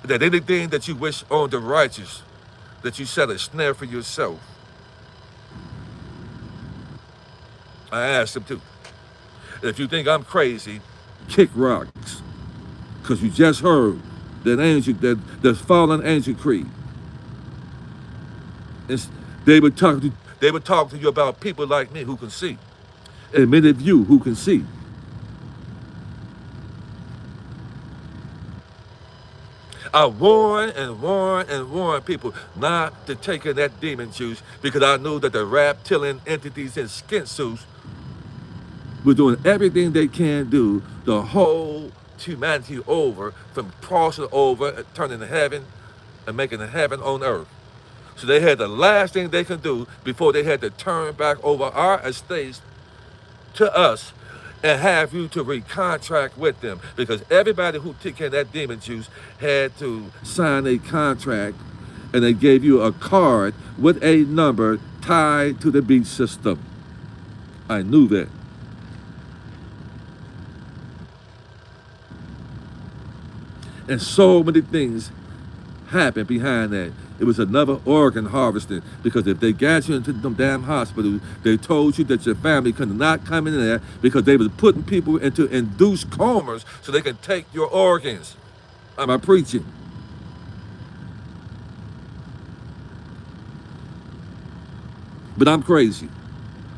That anything that you wish on the righteous, that you set a snare for yourself. I asked him to. And if you think I'm crazy, kick rocks. Because you just heard that fallen angel creed. They would talk to you about people like me who can see. And many of you who can see. I warn and warn and warn people not to take in that demon juice because I knew that the reptilian entities in skin suits were doing everything they can do to hold humanity over from crossing over and turning to heaven and making the heaven on earth. So they had the last thing they could do before they had to turn back over our estates to us and have you to recontract with them. Because everybody who took in that demon juice had to sign a contract and they gave you a card with a number tied to the beat system. I knew that. And so many things happened behind that. It was another organ harvesting because if they got you into them damn hospitals, they told you that your family could not come in there because they was putting people into induced comas so they can take your organs. Am I preaching? But I'm crazy.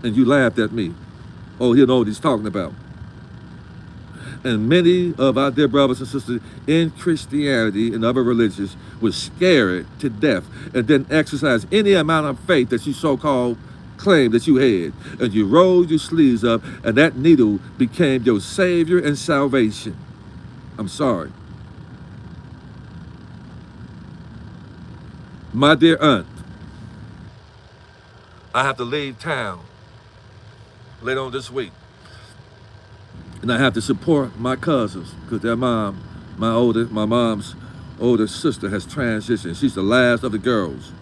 And you laughed at me. Oh, he know what he's talking about. And many of our dear brothers and sisters in Christianity and other religions were scared to death and didn't exercise any amount of faith that you so-called claimed that you had. And you rolled your sleeves up and that needle became your savior and salvation. I'm sorry. My dear aunt, I have to leave town later on this week. And I have to support my cousins because their mom, my mom's older sister has transitioned. She's the last of the girls.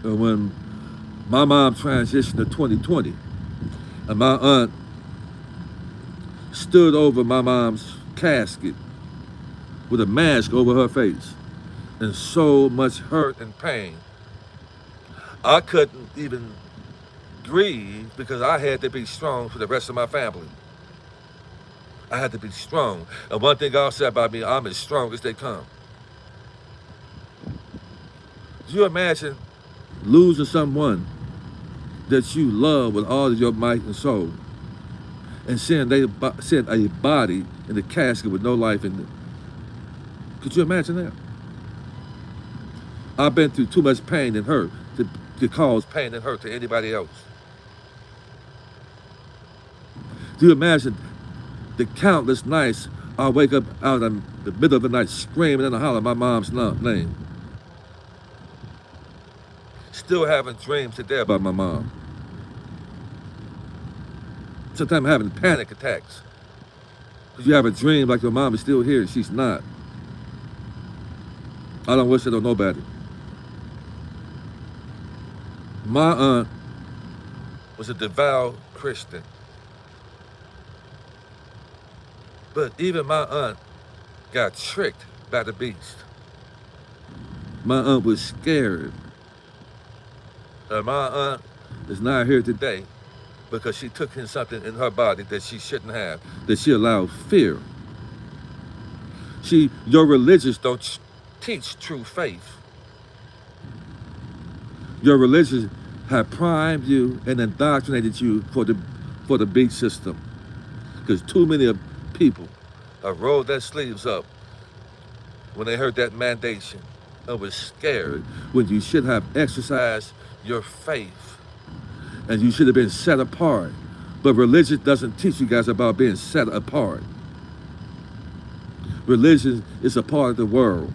And when my mom transitioned to 2020, and my aunt stood over my mom's casket with a mask over her face and so much hurt and pain. I couldn't even grieve because I had to be strong for the rest of my family. I had to be strong. And one thing God said about me, I'm as strong as they come. Do you imagine losing someone that you love with all of your might and soul and seeing a body in the casket with no life in it? Could you imagine that? I've been through too much pain and hurt to cause pain and hurt to anybody else. Do you imagine the countless nights I wake up out in the middle of the night screaming and hollering my mom's name? Still having dreams today about my mom. Sometimes I'm having panic attacks. Because you have a dream like your mom is still here and she's not. I don't wish it on nobody. My aunt was a devout Christian. But even my aunt got tricked by the beast. My aunt was scared. And my aunt is not here today because she took in something in her body that she shouldn't have, that she allowed fear. Your religions don't teach true faith. Your religions have primed you and indoctrinated you for the beast system. Because too many people have rolled their sleeves up when they heard that mandation and was scared when you should have exercised your faith and you should have been set apart. But religion doesn't teach you guys about being set apart. Religion is a part of the world.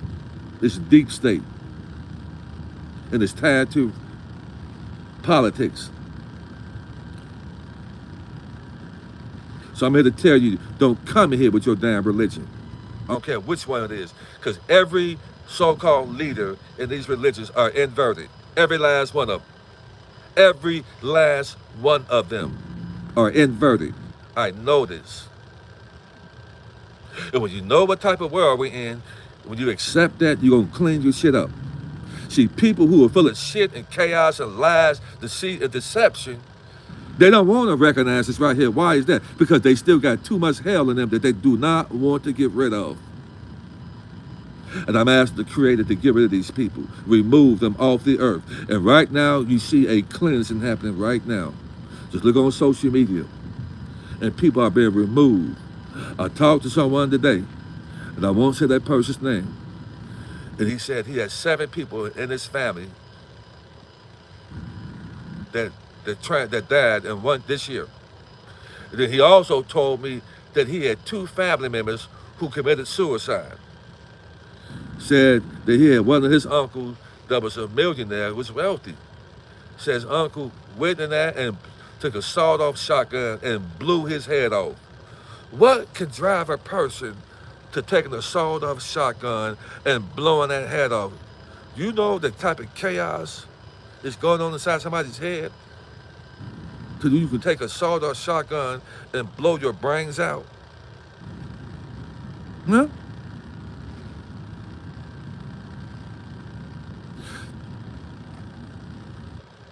It's deep state. And it's tied to politics. So I'm here to tell you, don't come in here with your damn religion. I don't care which one it is. Because every so-called leader in these religions are inverted. Every last one of them. Every last one of them are inverted. I know this. And when you know what type of world we're in, when you accept that, you're going to clean your shit up. See, people who are full of shit and chaos and lies, deceit and deception, they don't want to recognize this right here. Why is that? Because they still got too much hell in them that they do not want to get rid of. And I'm asking the Creator to get rid of these people. Remove them off the earth. And right now, you see a cleansing happening right now. Just look on social media. And people are being removed. I talked to someone today, and I won't say that person's name. And he said he had 7 people in his family that died and one this year. And then he also told me that he had 2 family members who committed suicide. Said that he had one of his uncles that was a millionaire, was wealthy. Says uncle went in there and took a sawed-off shotgun and blew his head off. What can drive a person to taking a sawed-off shotgun and blowing that head off? You know the type of chaos is going on inside somebody's head? So you can take a sawed-off shotgun and blow your brains out? Huh?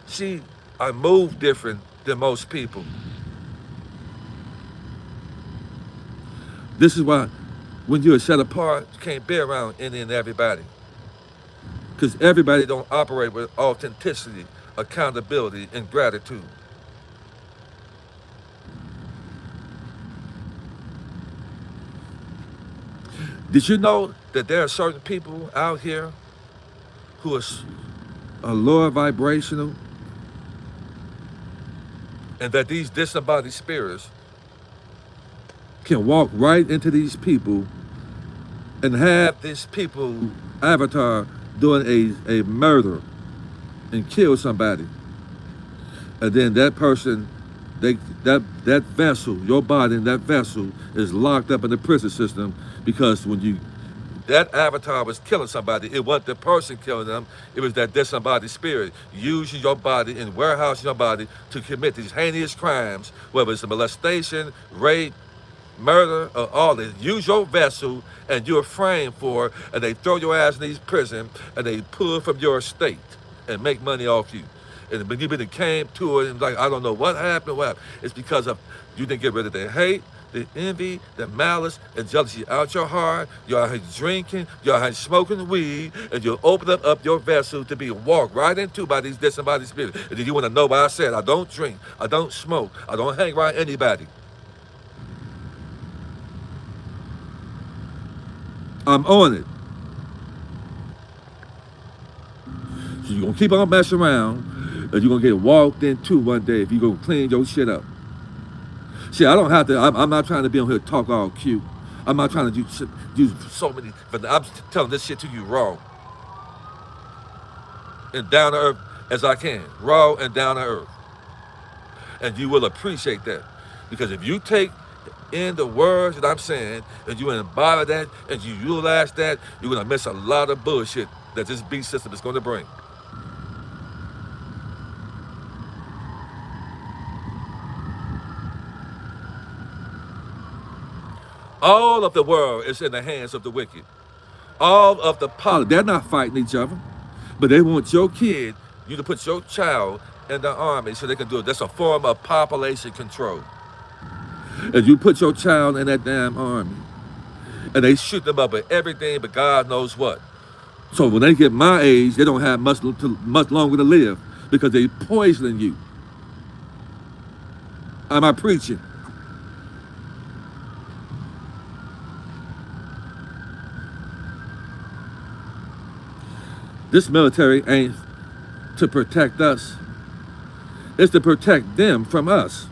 See, I move different than most people. This is why when you're set apart, you can't be around any and everybody. Because everybody don't operate with authenticity, accountability, and gratitude. Did you know that there are certain people out here who are lower vibrational? And that these disembodied spirits can walk right into these people and have this people avatar doing a murder and kill somebody. And then that person, that vessel, your body in that vessel is locked up in the prison system because when that avatar was killing somebody, it wasn't the person killing them, it was that disembodied spirit using your body and warehousing your body to commit these heinous crimes, whether it's a molestation, rape, murder, or all this. Use your vessel, and you're framed for it, and they throw your ass in these prison, and they pull from your estate and make money off you. And when you came to it, and like, I don't know what happened, it's because of you didn't get rid of the hate, the envy, the malice, and jealousy out your heart. You're out here drinking, you're out here smoking weed, and you open up your vessel to be walked right into by these disembodied spirits. And then you want to know why I said, I don't drink, I don't smoke, I don't hang around anybody. I'm on it. So you're going to keep on messing around, and you're going to get walked into one day if you're going to clean your shit up. See, I don't have to, I'm not trying to be on here to talk all cute. I'm not trying to do so many, but I'm telling this shit to you raw and down to earth as I can. Raw and down to earth. And you will appreciate that. Because if you take in the words that I'm saying, and you embody that, and you utilize that, you're going to miss a lot of bullshit that this beast system is going to bring. All of the world is in the hands of the wicked. All of the politics, they're not fighting each other, but they want your kid, you to put your child in the army so they can do it. That's a form of population control. And you put your child in that damn army, and they shoot them up with everything but God knows what. So when they get my age, they don't have much longer to live because they're poisoning you. Am I preaching? This military ain't to protect us. It's to protect them from us.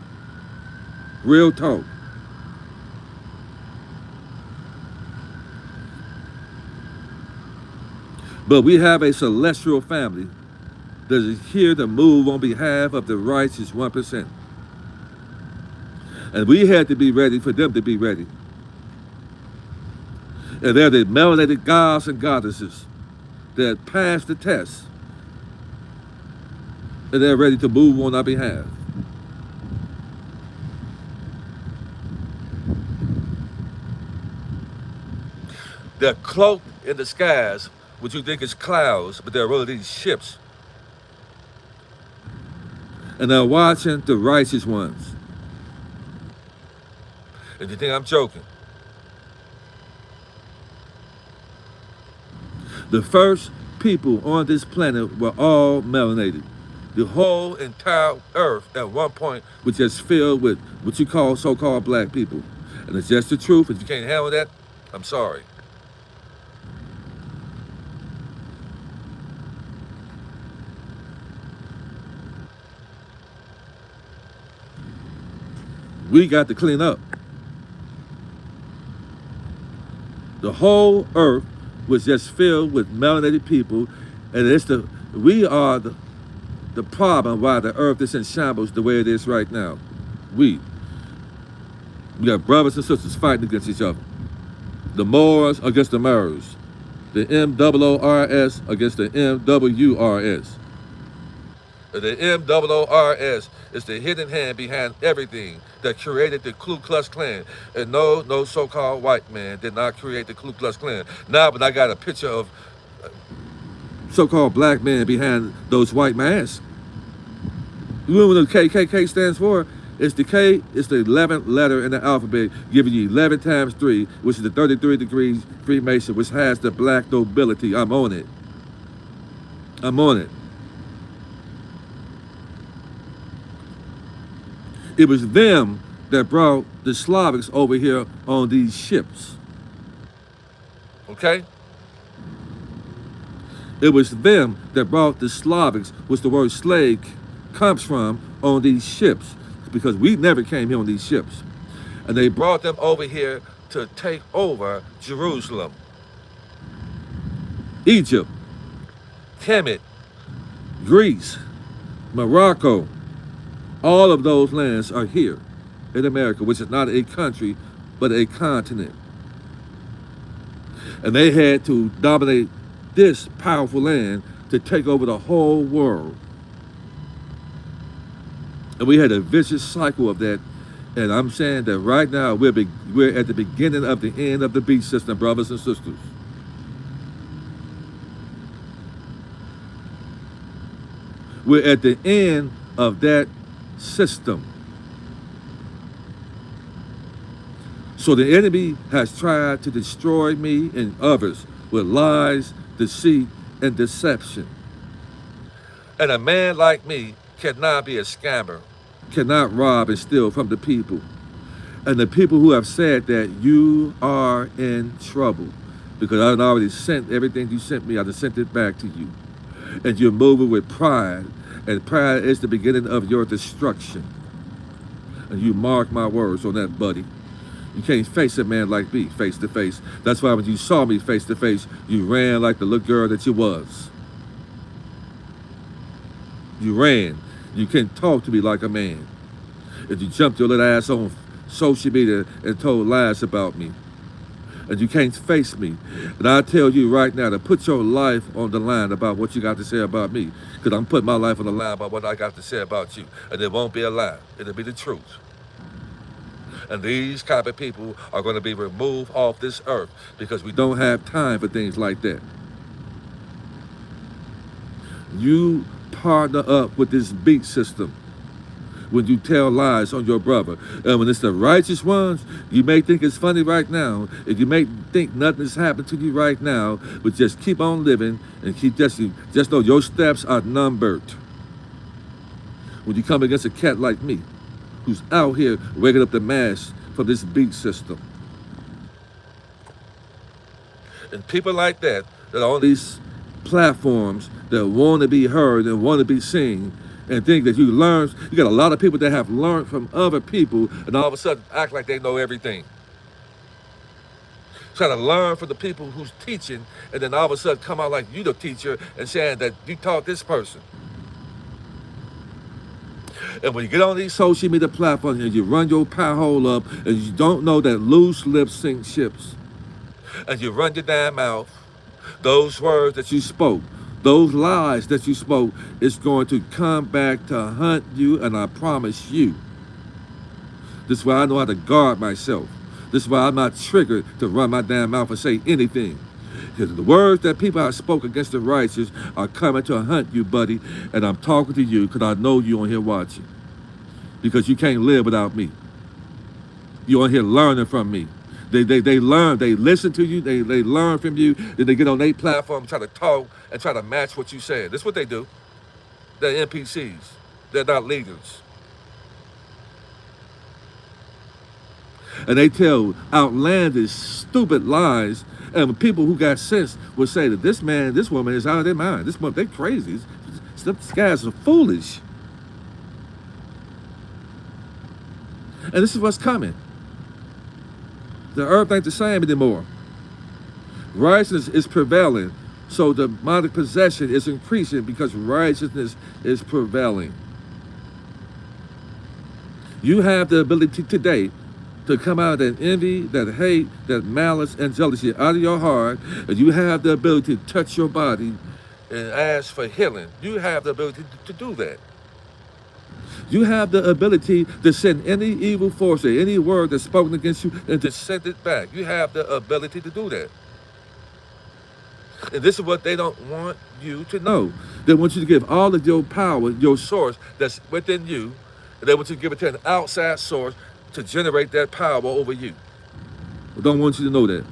Real talk. But we have a celestial family that is here to move on behalf of the righteous 1%. And we had to be ready for them to be ready. And they're the melanated gods and goddesses that passed the test, and they're ready to move on our behalf. They're cloaked in the skies, which you think is clouds, but they're really these ships. And they're watching the righteous ones. And you think I'm joking? The first people on this planet were all melanated. The whole entire earth at one point was just filled with what you call so-called black people. And it's just the truth. If you can't handle that, I'm sorry. We got to clean up. The whole earth was just filled with melanated people, and we are the problem why the earth is in shambles the way it is right now. We got brothers and sisters fighting against each other. The Moors against the Moors. The MOORS against the MWRS. The MOORS is the hidden hand behind everything that created the Ku Klux Klan. And no so-called white man did not create the Ku Klux Klan. Now, but I got a picture of so-called black man behind those white masks. You know what the KKK stands for? It's the K, it's the 11th letter in the alphabet, giving you 11 times 3, which is the 33 degrees Freemason, which has the black nobility. I'm on it. I'm on it. It was them that brought the Slavics over here on these ships. Okay? It was them that brought the Slavics, which the word slave comes from, on these ships. Because we never came here on these ships. And they brought them over here to take over Jerusalem, Egypt, Kemet, Greece, Morocco. All of those lands are here in America, which is not a country, but a continent. And they had to dominate this powerful land to take over the whole world. And we had a vicious cycle of that, And I'm saying that right now we're at the beginning of the end of the beast system, brothers and sisters. We're at the end of that system. So the enemy has tried to destroy me and others with lies, deceit, and deception. And a man like me cannot be a scammer, cannot rob and steal from the people. And the people who have said that, you are in trouble. Because I already sent everything you sent me, I just sent it back to you. And you're moving with pride. And pride is the beginning of your destruction. And you mark my words on that, buddy. You can't face a man like me face to face. That's why when you saw me face to face, you ran like the little girl that you was. You ran. You can't talk to me like a man. And you jumped your little ass on social media and told lies about me. And you can't face me. And I tell you right now to put your life on the line about what you got to say about me. Because I'm putting my life on the line about what I got to say about you. And it won't be a lie. It'll be the truth. And these kind of people are going to be removed off this earth because we don't have time for things like that. You partner up with this beat system when you tell lies on your brother. And when it's the righteous ones, you may think it's funny right now, and you may think nothing's happened to you right now, but just keep on living and just know your steps are numbered. When you come against a cat like me, who's out here waking up the mass from this beat system. And people like that are on these platforms that want to be heard and want to be seen and think that you got a lot of people that have learned from other people and all of a sudden act like they know everything. Trying to learn from the people who's teaching and then all of a sudden come out like you the teacher and saying that you taught this person. And when you get on these social media platforms and you run your pie hole up and you don't know that loose lips sink ships, and you run your damn mouth, those words that you spoke, those lies that you spoke, is going to come back to hunt you, and I promise you. This is why I know how to guard myself. This is why I'm not triggered to run my damn mouth and say anything. Because the words that people have spoken against the righteous are coming to hunt you, buddy. And I'm talking to you because I know you on here watching. Because you can't live without me. You're on here learning from me. They learn, they listen to you, they learn from you, then they get on their platform and try to talk and try to match what you said. That's what they do. They're NPCs. They're not leaders. And they tell outlandish, stupid lies. And people who got sense will say that this woman is out of their mind. They're crazy. These guys are foolish. And this is what's coming. The earth ain't the same anymore. Righteousness is prevailing. So the demonic possession is increasing because righteousness is prevailing. You have the ability today to come out of that envy, that hate, that malice, and jealousy out of your heart, and you have the ability to touch your body and ask for healing. You have the ability to do that. You have the ability to send any evil force or any word that's spoken against you and to send it back. You have the ability to do that. And this is what they don't want you to know. They want you to give all of your power, your source that's within you, and they want you to give it to an outside source to generate that power over you. I don't want you to know that.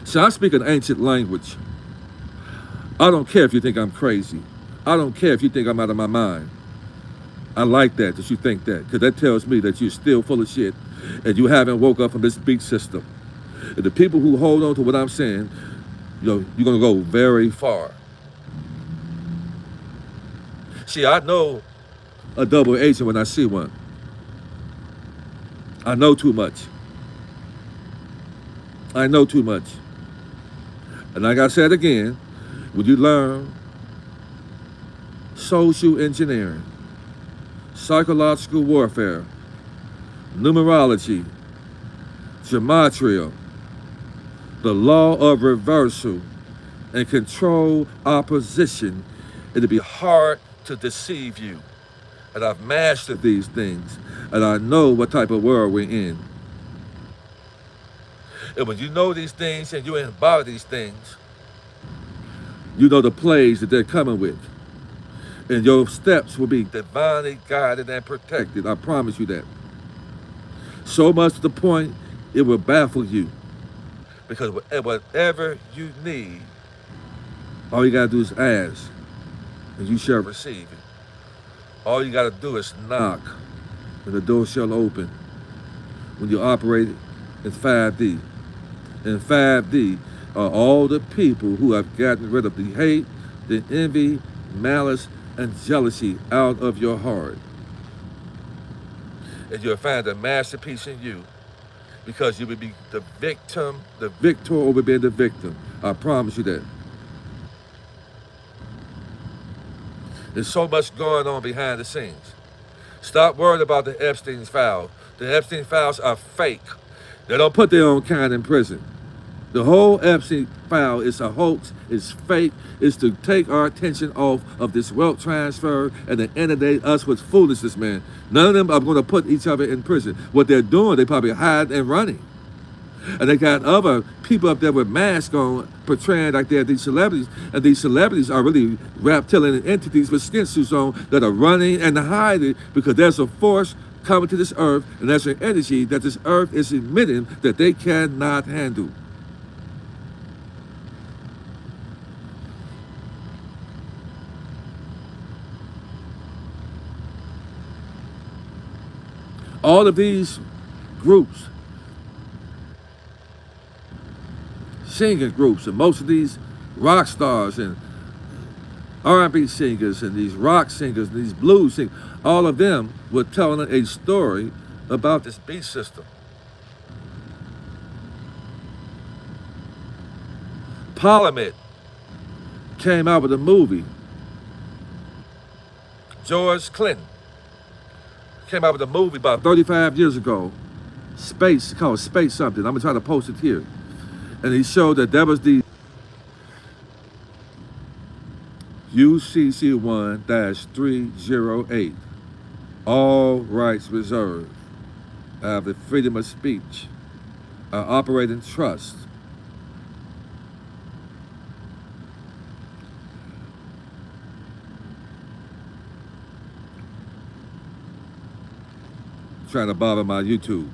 So I speak an ancient language. I don't care if you think I'm crazy. I don't care if you think I'm out of my mind. I like that you think that, because that tells me that you're still full of shit and you haven't woke up from this beat system. And the people who hold on to what I'm saying, you're going to go very far. See, I know a double agent when I see one. I know too much. I know too much. And like I said again, when you learn social engineering, psychological warfare, numerology, gematria, the law of reversal, and control opposition, it'll be hard to deceive you. And I've mastered these things. And I know what type of world we're in. And when you know these things and you embody these things, you know the plays that they're coming with. And your steps will be divinely guided and protected. I promise you that. So much to the point, it will baffle you. Because whatever you need, all you gotta do is ask, and you shall receive it. All you gotta do is knock, and the door shall open. When you operate in 5D. In 5D are all the people who have gotten rid of the hate, the envy, malice, and jealousy out of your heart. And you'll find a masterpiece in you, because you will be the victim, the victor over being the victim. I promise you that. There's so much going on behind the scenes. Stop worrying about the Epstein's files. The Epstein files are fake. They don't put their own kind in prison. The whole Epstein file is a hoax, it's fake, it's to take our attention off of this wealth transfer and to inundate us with foolishness, man. None of them are going to put each other in prison. What they're doing, they probably hide and running. And they got other people up there with masks on, portraying like they're these celebrities. And these celebrities are really reptilian entities with skin suits on that are running and hiding because there's a force coming to this earth, and there's an energy that this earth is emitting that they cannot handle. All of these groups, singing groups, and most of these rock stars and R&B singers and these rock singers and these blues singers, all of them were telling a story about this beast system. Parliament came out with a movie. George Clinton came out with a movie about 35 years ago, Space, called Space something. I'm gonna try to post it here. And he showed that there was the UCC 1-308, all rights reserved. I have the freedom of speech. I operate in trust. Trying to bother my YouTube.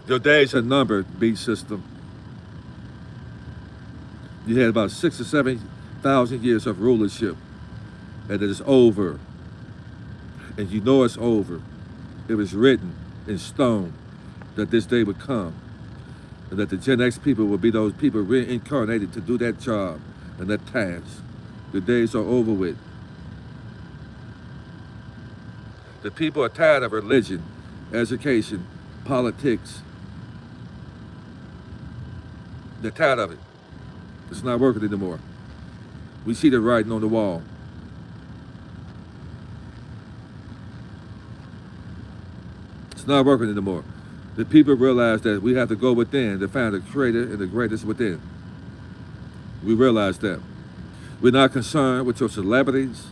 Your days are numbered, beast system. You had about 6,000 or 7,000 years of rulership, and it is over. And you know it's over. It was written in stone that this day would come, and that the Gen X people will be those people reincarnated to do that job and that task. The days are over with. The people are tired of religion, education, politics. They're tired of it. It's not working anymore. We see the writing on the wall. It's not working anymore. The people realize that we have to go within to find the creator and the greatest within. We realize that. We're not concerned with your celebrities,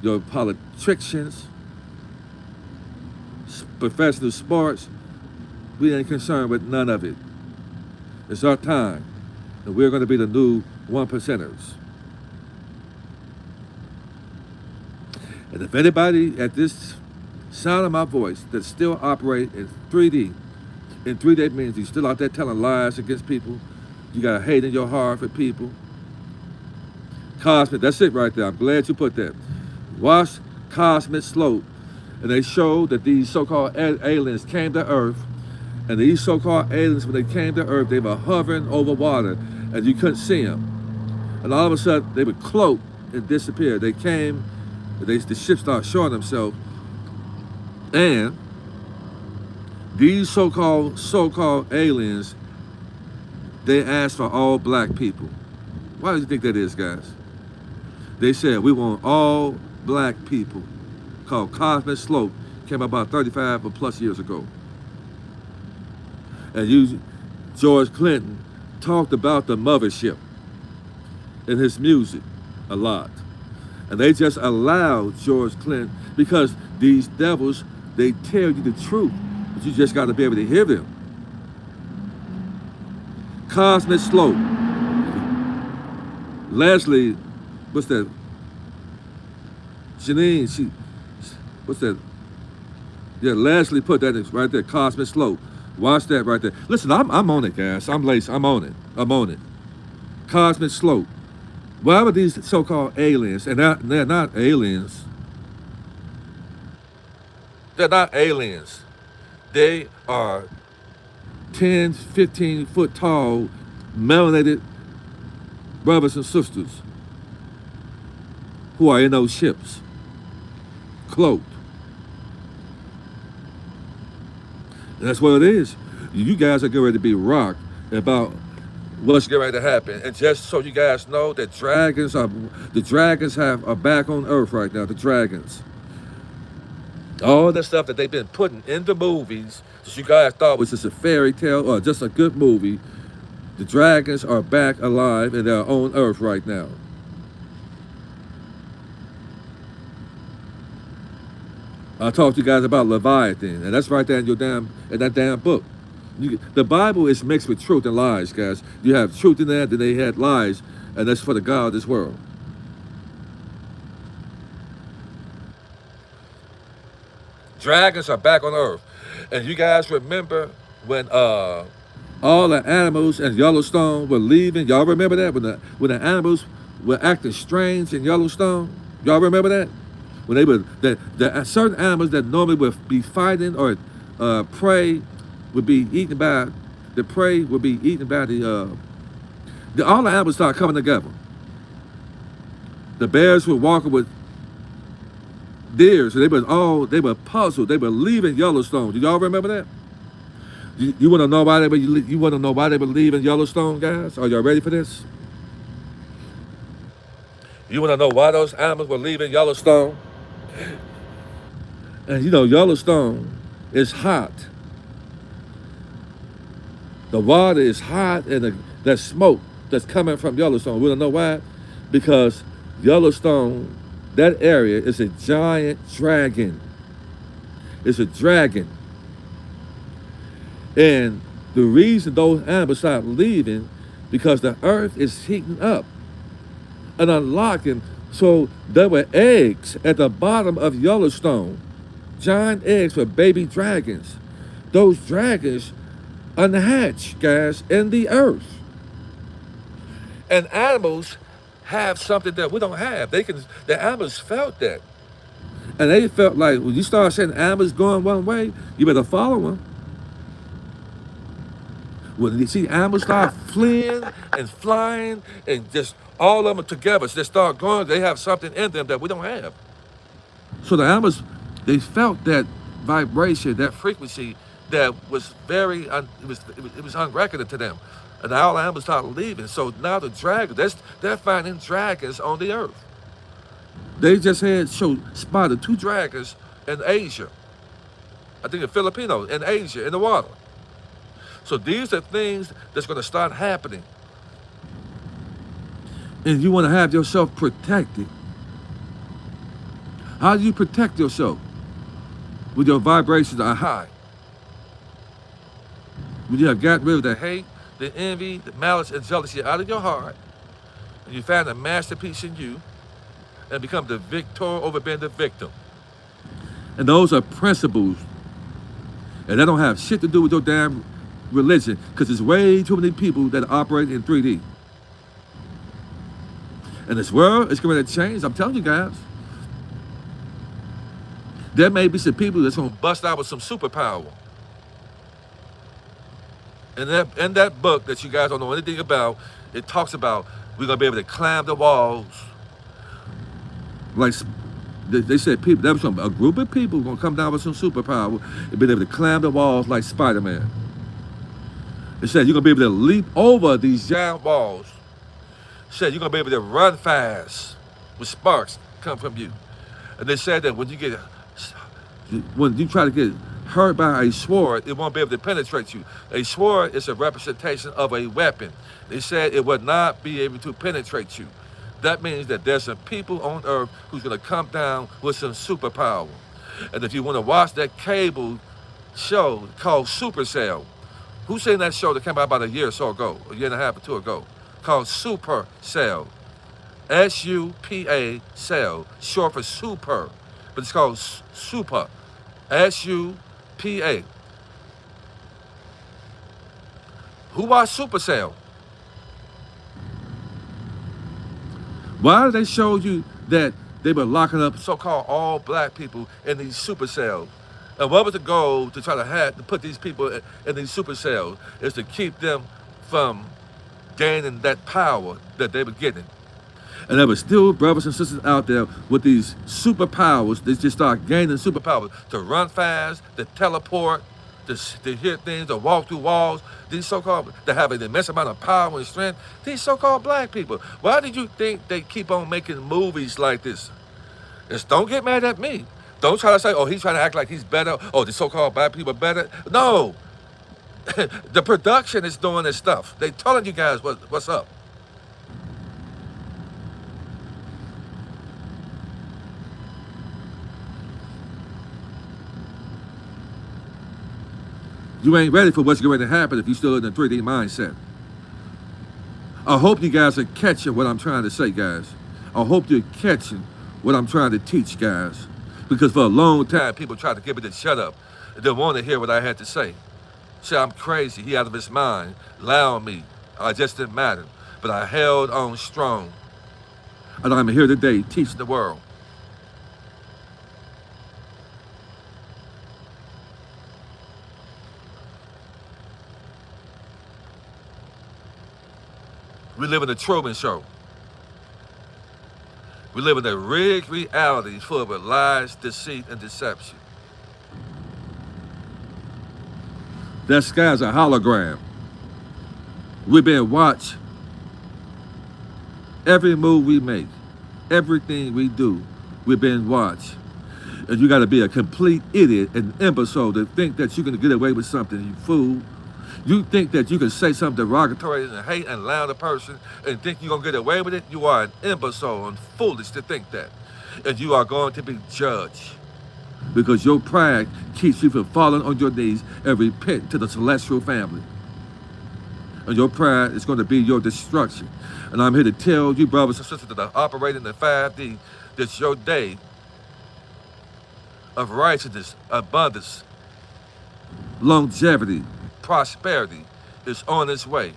your politicians, professional sports. We ain't concerned with none of it. It's our time, and we're going to be the new 1%ers. And if anybody at this sound of my voice that still operate in 3D, in 3D means you're still out there telling lies against people, you got hate in your heart for people. Cosmic, that's it right there. I'm glad you put that. Watch Cosmic Slope. And they showed that these so-called aliens came to Earth. And these so-called aliens, when they came to Earth, they were hovering over water, and you couldn't see them. And all of a sudden, they would cloak and disappear. They came, the ship started showing themselves. And these so-called aliens, they asked for all black people. Why do you think that is, guys? They said, we want all black people. Called Cosmic Slope, came about 35 or plus years ago. And George Clinton talked about the mothership in his music a lot. And they just allowed George Clinton because these devils, they tell you the truth, but you just got to be able to hear them. Cosmic Slope. Leslie, what's that? Janine, what's that? Yeah, Leslie put that right there, Cosmic Slope. Watch that right there. Listen, I'm on it, guys. I'm lazy. I'm on it. Cosmic Slope. Why would these so-called aliens, and they're not aliens. They're not aliens. They are 10, 15 foot tall, melanated brothers and sisters who are in those ships, cloaked. And that's what it is. You guys are getting ready to be rocked about what's getting ready to happen. And just so you guys know, that the dragons are back on Earth right now. The dragons. All the stuff that they've been putting in the movies that you guys thought was just a fairy tale or just a good movie, the dragons are back alive and they're on Earth right now. I talked to you guys about Leviathan, and that's right there in that damn book. The Bible is mixed with truth and lies, guys. You have truth in there, then they had lies, and that's for the God of this world. Dragons are back on Earth. And you guys remember when all the animals in Yellowstone were leaving? Y'all remember that? When the animals were acting strange in Yellowstone? Y'all remember that? When they were, the certain animals that normally would be fighting or prey would be eaten by, the prey would be eaten by all the animals started coming together. The bears were walking with deer, so they were puzzled. They were leaving Yellowstone. Do y'all remember that? You want to know why they were leaving Yellowstone, guys? Are y'all ready for this? You want to know why those animals were leaving Yellowstone? And Yellowstone is hot. The water is hot, and the smoke that's coming from Yellowstone. We don't know why, because Yellowstone, that area is a giant dragon. It's a dragon. And the reason those animals started leaving, because the earth is heating up and unlocking. So there were eggs at the bottom of Yellowstone, giant eggs for baby dragons. Those dragons unhatch, guys, in the earth. And animals have something that we don't have. The animals felt that. And they felt like when you start seeing animals going one way, you better follow them. When you see animals start fleeing and flying and just all of them together, so they start going, they have something in them that we don't have. So the animals, they felt that vibration, that frequency that was very, it was unrecorded to them. And all the animals started leaving. So now the dragons, they're finding dragons on the earth. They just spotted 2 dragons in Asia. I think the Filipinos in Asia, in the water. So these are things that's going to start happening. And you want to have yourself protected. How do you protect yourself? When your vibrations are high. When you have gotten rid of the hate, the envy, the malice, and jealousy out of your heart, and you find a masterpiece in you, and become the victor over being the victim. And those are principles. And that don't have shit to do with your damn religion, because there's way too many people that operate in 3D. And this world is going to change. I'm telling you guys. There may be some people that's going to bust out with some superpower. And in that book that you guys don't know anything about, it talks about we're going to be able to climb the walls. Like they said, people, there was a group of people going to come down with some superpower and be able to climb the walls like Spider-Man. They said you're going to be able to leap over these giant walls. They said you're going to be able to run fast with sparks come from you. And they said that when you try to get hurt by a sword, it won't be able to penetrate you. A sword is a representation of a weapon. They said it would not be able to penetrate you. That means that there's some people on earth who's going to come down with some superpower. And if you want to watch that cable show called Supercell, who's seen that show that came out about a year or so ago, a year and a half or two ago, called Supercell? S-U-P-A, cell, short for super, but it's called super, S-U-P-A. Who watched Supercell? Why did they show you that they were locking up so-called all black people in these super cells? And what was the goal to try to put these people in these super cells? Is to keep them from gaining that power that they were getting. And there were still brothers and sisters out there with these superpowers. They just start gaining superpowers to run fast, to teleport, to hit things, to walk through walls. These so-called, to have an immense amount of power and strength. These so-called black people. Why did you think they keep on making movies like this? Just don't get mad at me. Don't try to say, oh, he's trying to act like he's better. Oh, the so-called black people are better. No. The production is doing this stuff. They telling you guys what's up. You ain't ready for what's going to happen if you're still in the 3D mindset. I hope you guys are catching what I'm trying to say, guys. I hope you're catching what I'm trying to teach, guys. Because for a long time, people tried to get me to shut up. They didn't want to hear what I had to say. Say I'm crazy, he out of his mind, lie on me. I just didn't matter. But I held on strong. And I'm here today teaching the world. We live in a Truman Show. We live in a rigged reality full of lies, deceit, and deception. That sky's a hologram. We're being watched. Every move we make, everything we do, we're being watched. And you gotta be a complete idiot and imbecile to think that you can get away with something, you fool. You think that you can say something derogatory and hate and lie on a person and think you're going to get away with it? You are an imbecile and foolish to think that. And you are going to be judged. Because your pride keeps you from falling on your knees and repent to the celestial family. And your pride is going to be your destruction. And I'm here to tell you, brothers and sisters that are operating in the 5D, that your day of righteousness, abundance, longevity, prosperity is on its way,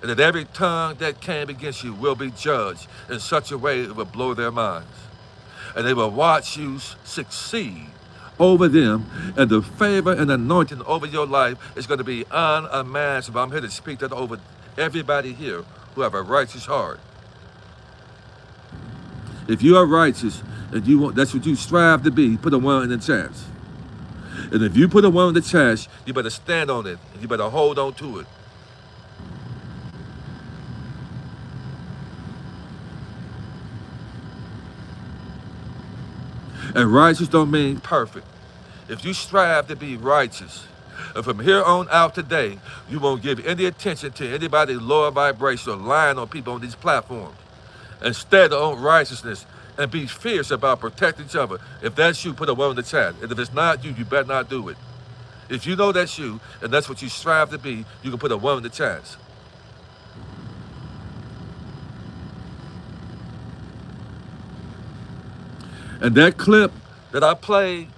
and that every tongue that came against you will be judged in such a way it will blow their minds, and they will watch you succeed over them, and the favor and anointing over your life is going to be unimaginable. I'm here to speak that over everybody here who have a righteous heart. If you are righteous and you want, that's what you strive to be, put a 1 in the chance. And if you put a 1 in the chest, you better stand on it. And you better hold on to it. And righteous don't mean perfect. If you strive to be righteous, and from here on out today, you won't give any attention to anybody's lower vibration or lying on people on these platforms. Instead, on righteousness, and be fierce about protecting each other. If that's you, put a 1 in the chat. And if it's not you, you better not do it. If you know that's you, and that's what you strive to be, you can put a 1 in the chat. And that clip that I played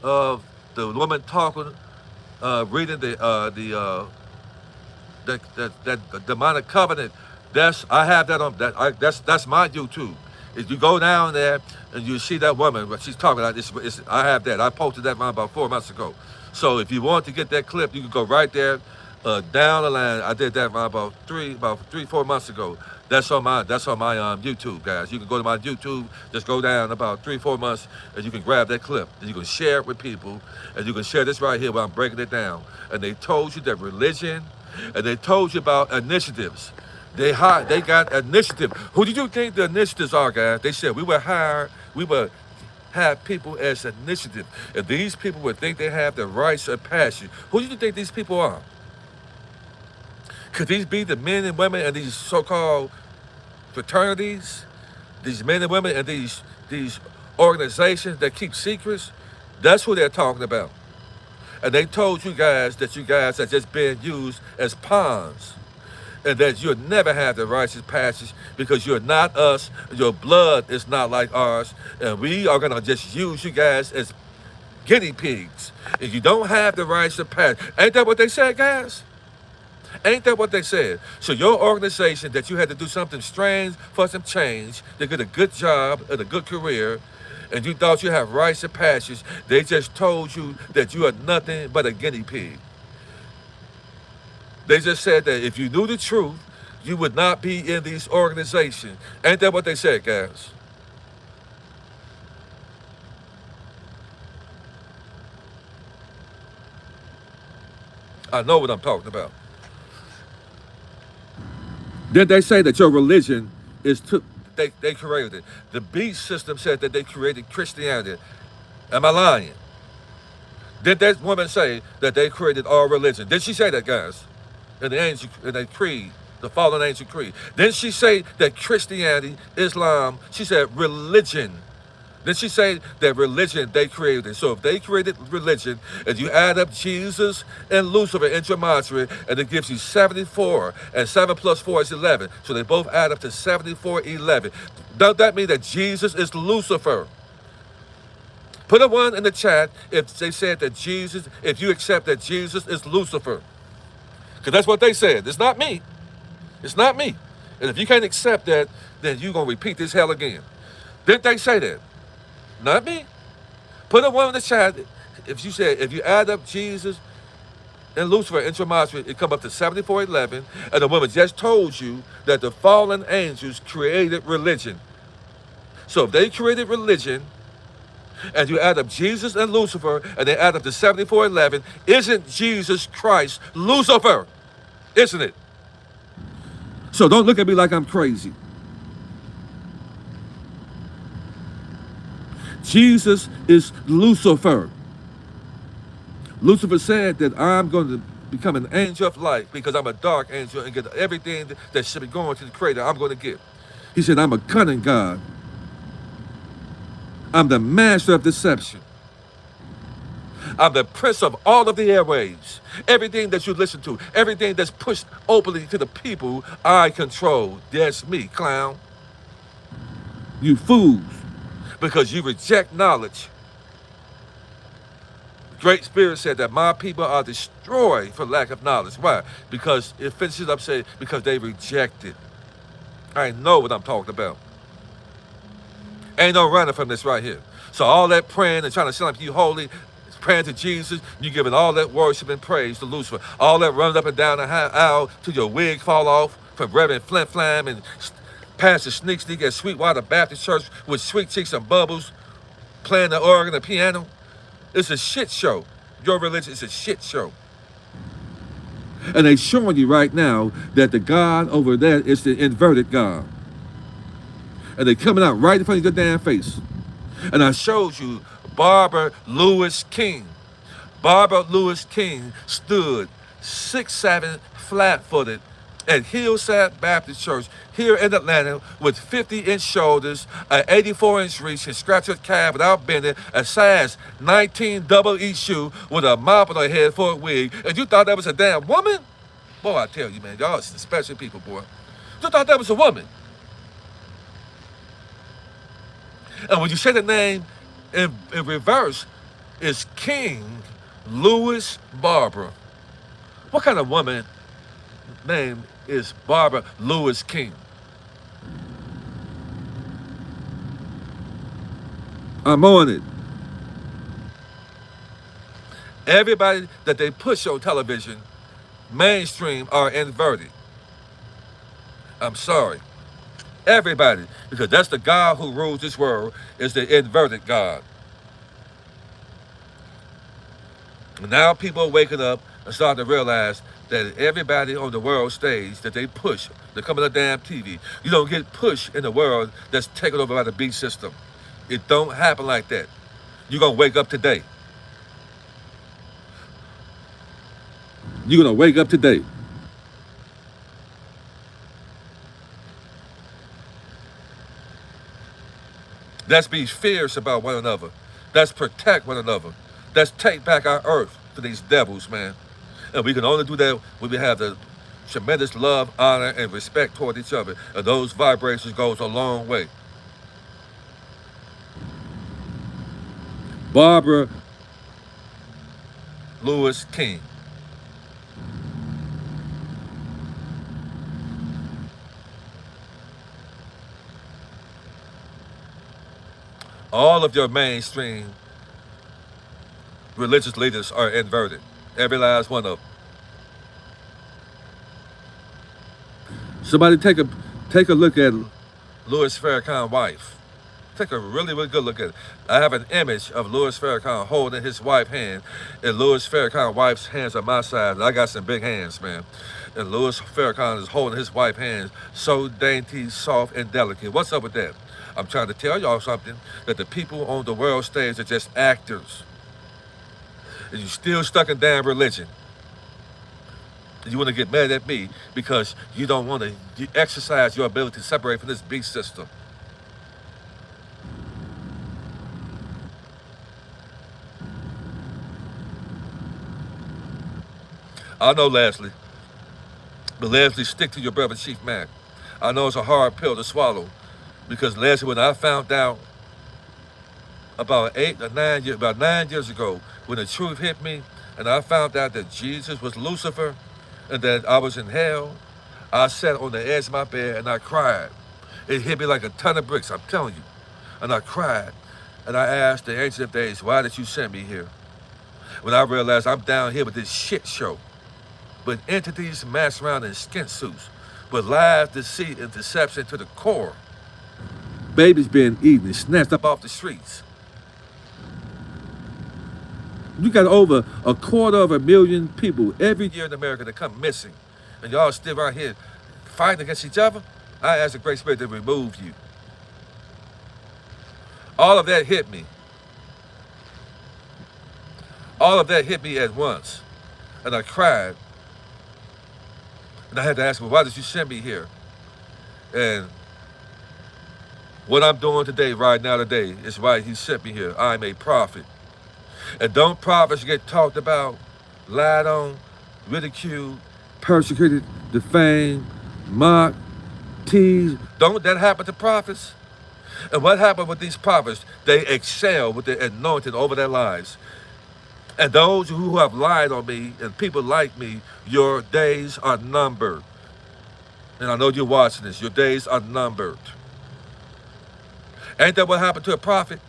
of the woman talking, reading the demonic covenant, I have that on that's my YouTube. If you go down there and you see that woman, what she's talking about, I have that. I posted that about 4 months ago. So if you want to get that clip, you can go right there, down the line. I did that about 3-4 months ago. That's on my YouTube, guys. You can go to my YouTube, just go down about 3-4 months, and you can grab that clip, and you can share it with people, and you can share this right here where I'm breaking it down. And they told you that religion, and they told you about initiatives. They got initiative. Who do you think the initiatives are, guys? They said we would have people as initiative. And these people would think they have the rights of passion. Who do you think these people are? Could these be the men and women in these so-called fraternities These men and women and these organizations that keep secrets, that's who they're talking about. And they told you guys that you guys are just being used as pawns and that you'll never have the righteous passage because you're not us, your blood is not like ours, and we are going to just use you guys as guinea pigs. If you don't have the righteous passage, ain't that what they said, guys? Ain't that what they said? So your organization that you had to do something strange for some change to get a good job and a good career, and you thought you have rights and passions, they just told you that you are nothing but a guinea pig. They just said that if you knew the truth, you would not be in these organizations. Ain't that what they said, guys? I know what I'm talking about. Then they say that your religion is they created it. The beast system said that they created Christianity. Am I lying? Did that woman say that they created all religion? Did she say that, guys? In the creed, the fallen angel creed. Didn't she say that Christianity, Islam, she said religion. Then she say that religion they created. So if they created religion, and you add up Jesus and Lucifer in gematria, and it gives you 74, and 7 plus 4 is 11. So they both add up to 74, 11. Does that mean that Jesus is Lucifer? Put a 1 in the chat if they said that Jesus, if you accept that Jesus is Lucifer. Because that's what they said. It's not me. It's not me. And if you can't accept that, then you're going to repeat this hell again. Didn't they say that? Not me. Put a 1 in the chat if you said, if you add up Jesus and Lucifer in gematria, it come up to 74:11, and the woman just told you that the fallen angels created religion. So if they created religion, and you add up Jesus and Lucifer, and they add up to 74:11, isn't Jesus Christ Lucifer? Isn't it? So don't look at me like I'm crazy. Jesus is Lucifer. Lucifer said that I'm going to become an angel of light because I'm a dark angel and get everything that should be going to the creator I'm going to get. He said, I'm a cunning God. I'm the master of deception. I'm the prince of all of the airwaves. Everything that you listen to, everything that's pushed openly to the people, I control. That's me, clown. You fools. Because you reject knowledge. The Great Spirit said that my people are destroyed for lack of knowledge. Why? Because it finishes up saying, because they rejected. I know what I'm talking about. Ain't no running from this right here. So all that praying and trying to sound like you holy, praying to Jesus, you giving all that worship and praise to Lucifer. All that running up and down the aisle till your wig fall off from Reverend Flim Flam and Pastor Sneak at Sweetwater Baptist Church with sweet cheeks and bubbles, playing the organ and piano. It's a shit show. Your religion is a shit show. And they showing you right now that the God over there is the inverted God. And they coming out right in front of your damn face. And I showed you Barbara Lewis King. Barbara Lewis King stood 6'7", flat-footed at Hillside Baptist Church here in Atlanta with 50-inch shoulders, an 84-inch reach, and scratch her calf without bending, a size 19 double E shoe with a mop on her head for a wig. And you thought that was a damn woman? Boy, I tell you, man, y'all are some special people, boy. You thought that was a woman. And when you say the name in reverse, it's King Louis Barbara. What kind of woman name is Barbara Lewis King? I'm on it. Everybody that they push on television, mainstream, are inverted. I'm sorry. Everybody, because that's the God who rules this world, is the inverted God. And now people are waking up and starting to realize that everybody on the world stage that they push, they come on the damn TV. You don't get pushed in the world that's taken over by the beast system. It don't happen like that. You're going to wake up today. You're going to wake up today. Let's be fierce about one another. Let's protect one another. Let's take back our earth to these devils, man. And we can only do that when we have the tremendous love, honor, and respect toward each other. And those vibrations goes a long way. Barbara Lewis King. All of your mainstream religious leaders are inverted. Every last one of them. Somebody take a look at Louis Farrakhan's wife. Take a really, really good look at it. I have an image of Louis Farrakhan holding his wife's hand, and Louis Farrakhan's wife's hands are my size. I got some big hands, man. And Louis Farrakhan is holding his wife's hands so dainty, soft, and delicate. What's up with that? I'm trying to tell y'all something, that the people on the world stage are just actors. And you're still stuck in damn religion. You want to get mad at me because you don't want to exercise your ability to separate from this beast system. I know, Leslie. But Leslie, stick to your brother, Chief Mack. I know it's a hard pill to swallow. Because Leslie, when I found out about 9 years ago, when the truth hit me, and I found out that Jesus was Lucifer, and that I was in hell, I sat on the edge of my bed and I cried. It hit me like a ton of bricks, I'm telling you. And I cried. And I asked the Ancient of Days, why did you send me here? When I realized I'm down here with this shit show, with entities masked around in skin suits, with lies, deceit, and deception to the core. Babies being eaten and snatched up off the streets. You got over 250,000 people every year in America that come missing. And y'all still out here fighting against each other? I ask the Great Spirit to remove you. All of that hit me. All of that hit me at once. And I cried. And I had to ask him, why did you send me here? And what I'm doing today, right now today, is why he sent me here. I'm a prophet. And don't prophets get talked about, lied on, ridiculed, persecuted, defamed, mocked, teased? Don't that happen to prophets? And what happened with these prophets? They excel with the anointing over their lives. And those who have lied on me and people like me, your days are numbered. And I know you're watching this. Your days are numbered. Ain't that what happened to a prophet?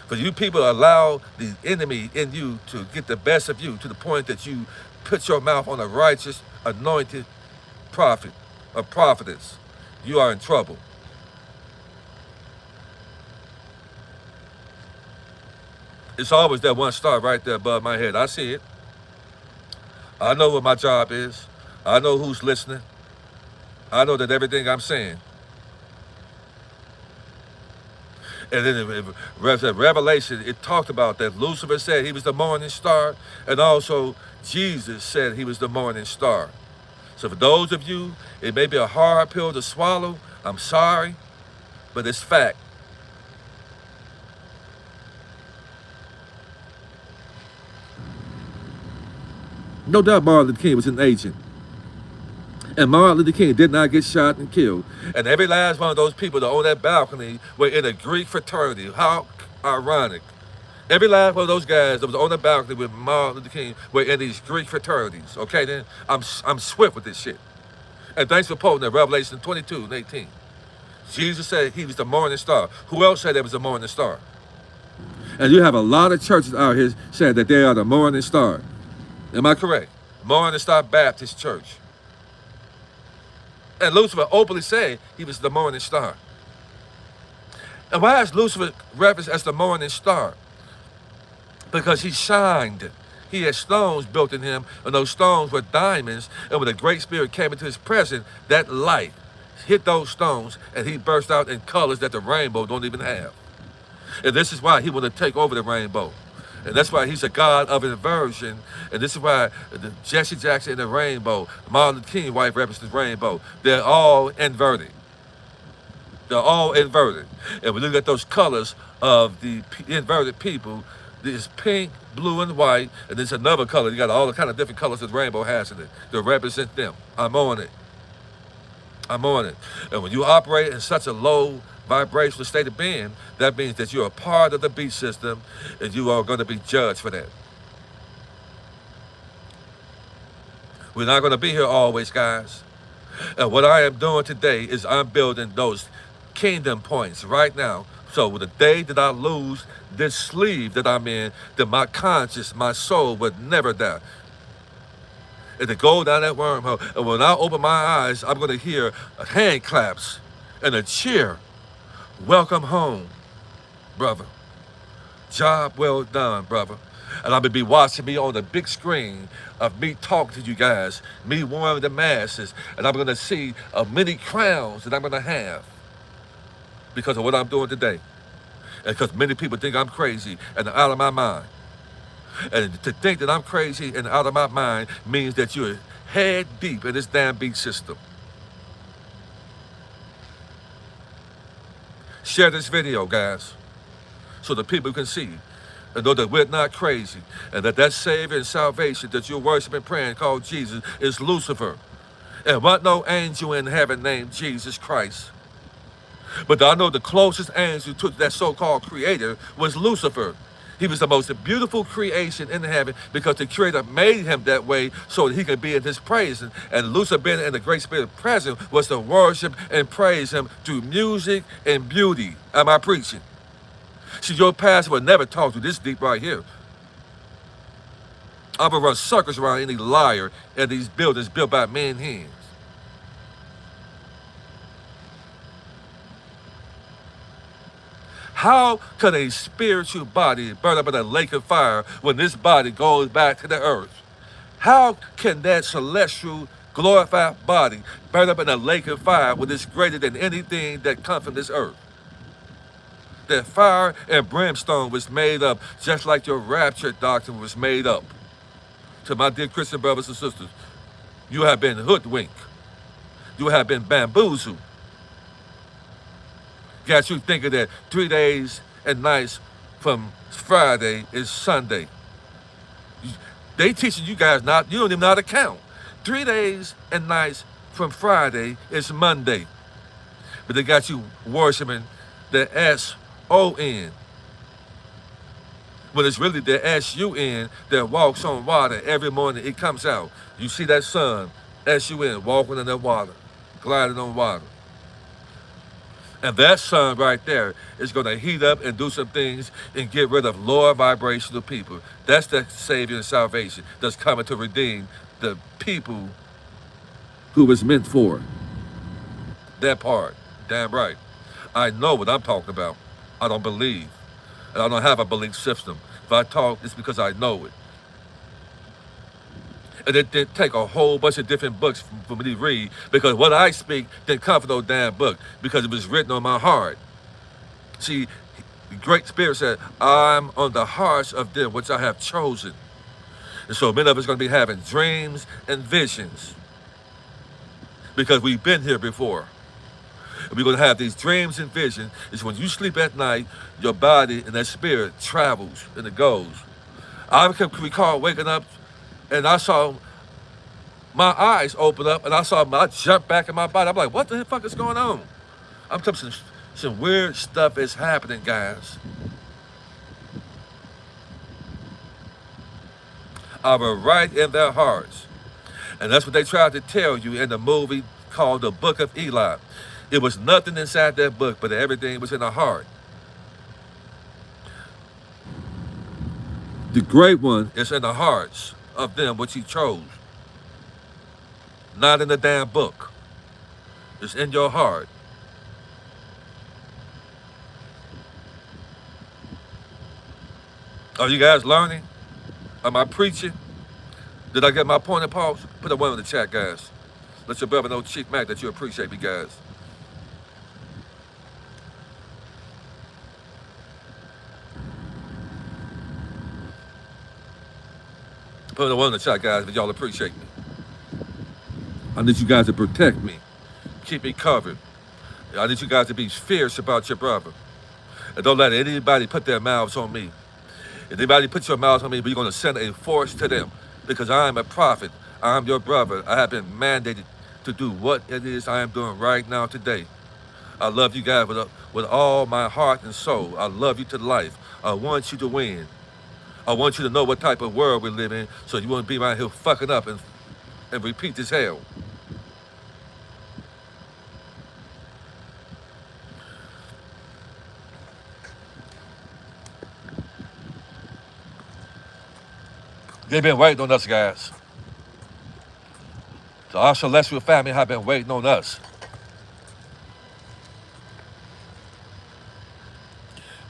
For you people allow the enemy in you to get the best of you to the point that you put your mouth on a righteous, anointed prophet, a prophetess. You are in trouble. It's always that one star right there above my head. I see it. I know what my job is. I know who's listening. I know that everything I'm saying. And then in Revelation, it talked about that Lucifer said he was the morning star, and also Jesus said he was the morning star. So for those of you, it may be a hard pill to swallow. I'm sorry, but it's fact. No doubt Martin Luther King was an agent. And Martin Luther King did not get shot and killed. And every last one of those people that on that balcony were in a Greek fraternity. How ironic. Every last one of those guys that was on the balcony with Martin Luther King were in these Greek fraternities. Okay, then? I'm swift with this shit. And thanks for quoting that Revelation 22 and 18. Jesus said he was the morning star. Who else said there was the morning star? And you have a lot of churches out here saying that they are the morning star. Am I correct? Morning Star Baptist Church. And Lucifer openly said he was the morning star. And why is Lucifer referenced as the morning star? Because he shined. He had stones built in him, and those stones were diamonds. And when the Great Spirit came into his presence, that light hit those stones, and he burst out in colors that the rainbow don't even have. And this is why he wanted to take over the rainbow. And that's why he's a god of inversion. And this is why Jesse Jackson in the rainbow, Martin Luther King wife represents the rainbow. They're all inverted. They're all inverted. And we look at those colors of the inverted people. There's pink, blue, and white, and there's another color. You got all the kind of different colors that the rainbow has in it to represent them. I'm on it. I'm on it. And when you operate in such a low vibrational state of being, that means that you're a part of the beat system, and you are going to be judged for that. We're not going to be here always, guys. And what I am doing today is I'm building those kingdom points right now. So with the day that I lose this sleeve that I'm in, that my conscience, my soul would never die. And to go down that wormhole. And when I open my eyes, I'm going to hear hand claps and a cheer. Welcome home, brother. Job well done, brother. And I'm going to be watching me on the big screen of me talking to you guys, me warming the masses, and I'm going to see many crowns that I'm going to have because of what I'm doing today. And because many people think I'm crazy and out of my mind. And to think that I'm crazy and out of my mind means that you're head deep in this damn beat system. Share this video, guys, so that people can see and know that we're not crazy, and that Savior and salvation that you're worshiping and praying called Jesus is Lucifer. And what no angel in heaven named Jesus Christ. But I know the closest angel to that so-called creator was Lucifer. He was the most beautiful creation in heaven because the creator made him that way so that he could be in his praise. And Lucifer being in the great spirit present was to worship and praise him through music and beauty. Am I preaching? See, your pastor will never talk to this deep right here. I'm going to run circles around any liar in these buildings built by men's hands. How could a spiritual body burn up in a lake of fire when this body goes back to the earth? How can that celestial glorified body burn up in a lake of fire when it's greater than anything that comes from this earth? That fire and brimstone was made up just like your rapture doctrine was made up. To my dear Christian brothers and sisters, you have been hoodwinked. You have been bamboozled. Got you thinking that 3 days and nights from Friday is Sunday. They teaching you guys not, you don't even know how to count. 3 days and nights from Friday is Monday. But they got you worshiping the S-O-N. When it's really the S-U-N that walks on water every morning it comes out. You see that sun, S-U-N, walking in that water, gliding on water. And that sun right there is going to heat up and do some things and get rid of lower vibrational people. That's the Savior and salvation that's coming to redeem the people who was meant for. That part, damn right. I know what I'm talking about. I don't believe. And I don't have a belief system. If I talk, it's because I know it. And it didn't take a whole bunch of different books for me to read because what I speak didn't come from no damn book because it was written on my heart. See, the Great Spirit said, I'm on the hearts of them which I have chosen. And so many of us are going to be having dreams and visions because we've been here before. And we're going to have these dreams and visions. It's when you sleep at night, your body and that spirit travels and it goes. I can recall waking up and I saw my eyes open up and I saw I jump back in my body. I'm like, what the fuck is going on? I'm telling you, some weird stuff is happening, guys. I was right in their hearts. And that's what they tried to tell you in the movie called The Book of Eli. It was nothing inside that book, but everything was in the heart. The great one is in the hearts of them which he chose. Not in the damn book. It's in your heart. Are you guys learning? Am I preaching? Did I get my point across? Put a one in the chat, guys. Let your brother know, Chief Mack, that you appreciate me, guys. Put a one in the chat, guys, if y'all appreciate me. I need you guys to protect me. Keep me covered. I need you guys to be fierce about your brother. And don't let anybody put their mouths on me. If anybody puts your mouths on me, we're going to send a force to them. Because I am a prophet. I am your brother. I have been mandated to do what it is I am doing right now today. I love you guys with all my heart and soul. I love you to life. I want you to win. I want you to know what type of world we live in, so you won't be around here fucking up and repeat this hell. They've been waiting on us, guys. So our celestial family have been waiting on us.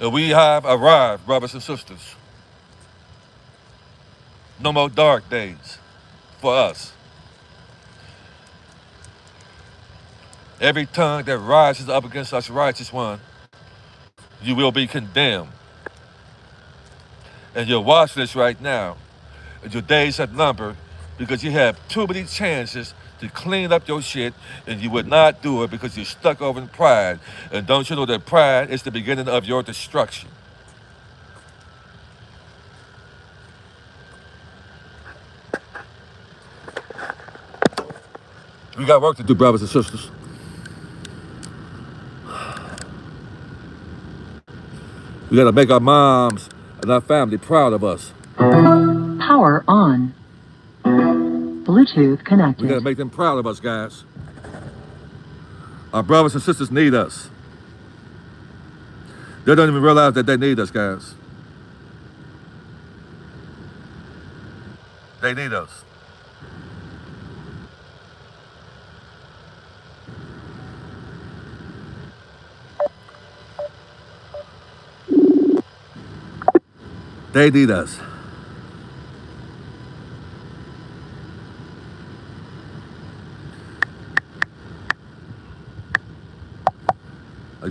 And we have arrived, brothers and sisters. No more dark days for us. Every tongue that rises up against us, righteous one, you will be condemned. And you're watching this right now. And your days are numbered because you have too many chances to clean up your shit, and you would not do it because you're stuck over in pride. And don't you know that pride is the beginning of your destruction? We got work to do, brothers and sisters. We gotta make our moms and our family proud of us. Power on. Bluetooth connected. We gotta make them proud of us, guys. Our brothers and sisters need us. They don't even realize that they need us, guys. They need us. They need us.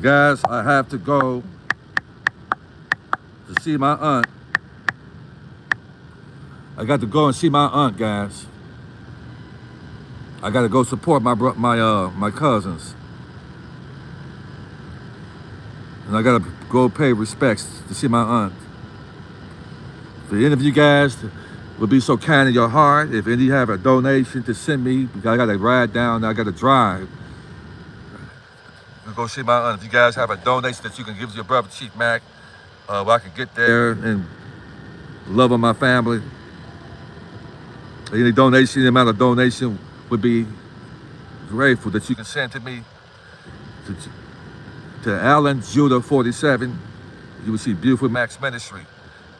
Guys, I have to go to see my aunt. I got to go and see my aunt, guys. I got to go support my cousins. And I got to go pay respects to see my aunt. If any of you guys would be so kind in your heart, if any of you have a donation to send me, I got to ride down, I got to drive. Go see my aunt. If you guys have a donation that you can give to your brother, Chief Mack, where I can get there and love on my family. Any donation, the amount of donation would be grateful that you can send to me to Allen Judah 47. You will see Beautiful Max Ministry.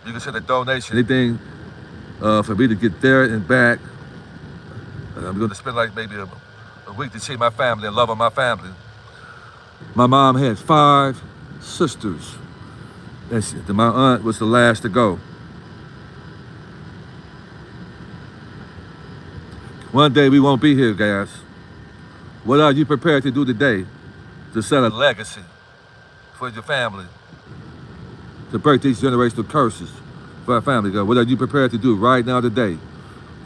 You can send a donation, anything for me to get there and back. I'm going to spend like maybe a week to see my family and love on my family. My mom had 5 sisters. My aunt was the last to go. One day we won't be here, guys. What are you prepared to do today to set a legacy for your family? To break these generational curses for our family, guys. What are you prepared to do right now today?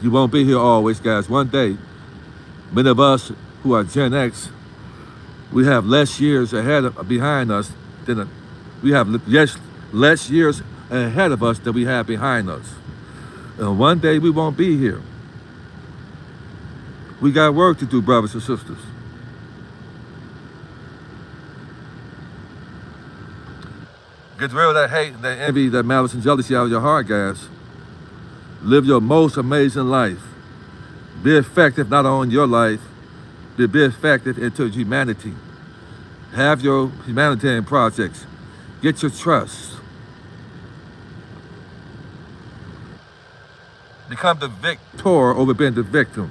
You won't be here always, guys. One day, many of us who are Gen X, we have less years behind us than we have less years ahead of us than we have behind us. And one day we won't be here. We got work to do, brothers and sisters. Get rid of that hate and that envy, that malice and jealousy out of your heart, guys. Live your most amazing life. Be effective not only in your life, but be effective into humanity. Have your humanitarian projects. Get your trust. Become the victor over being the victim.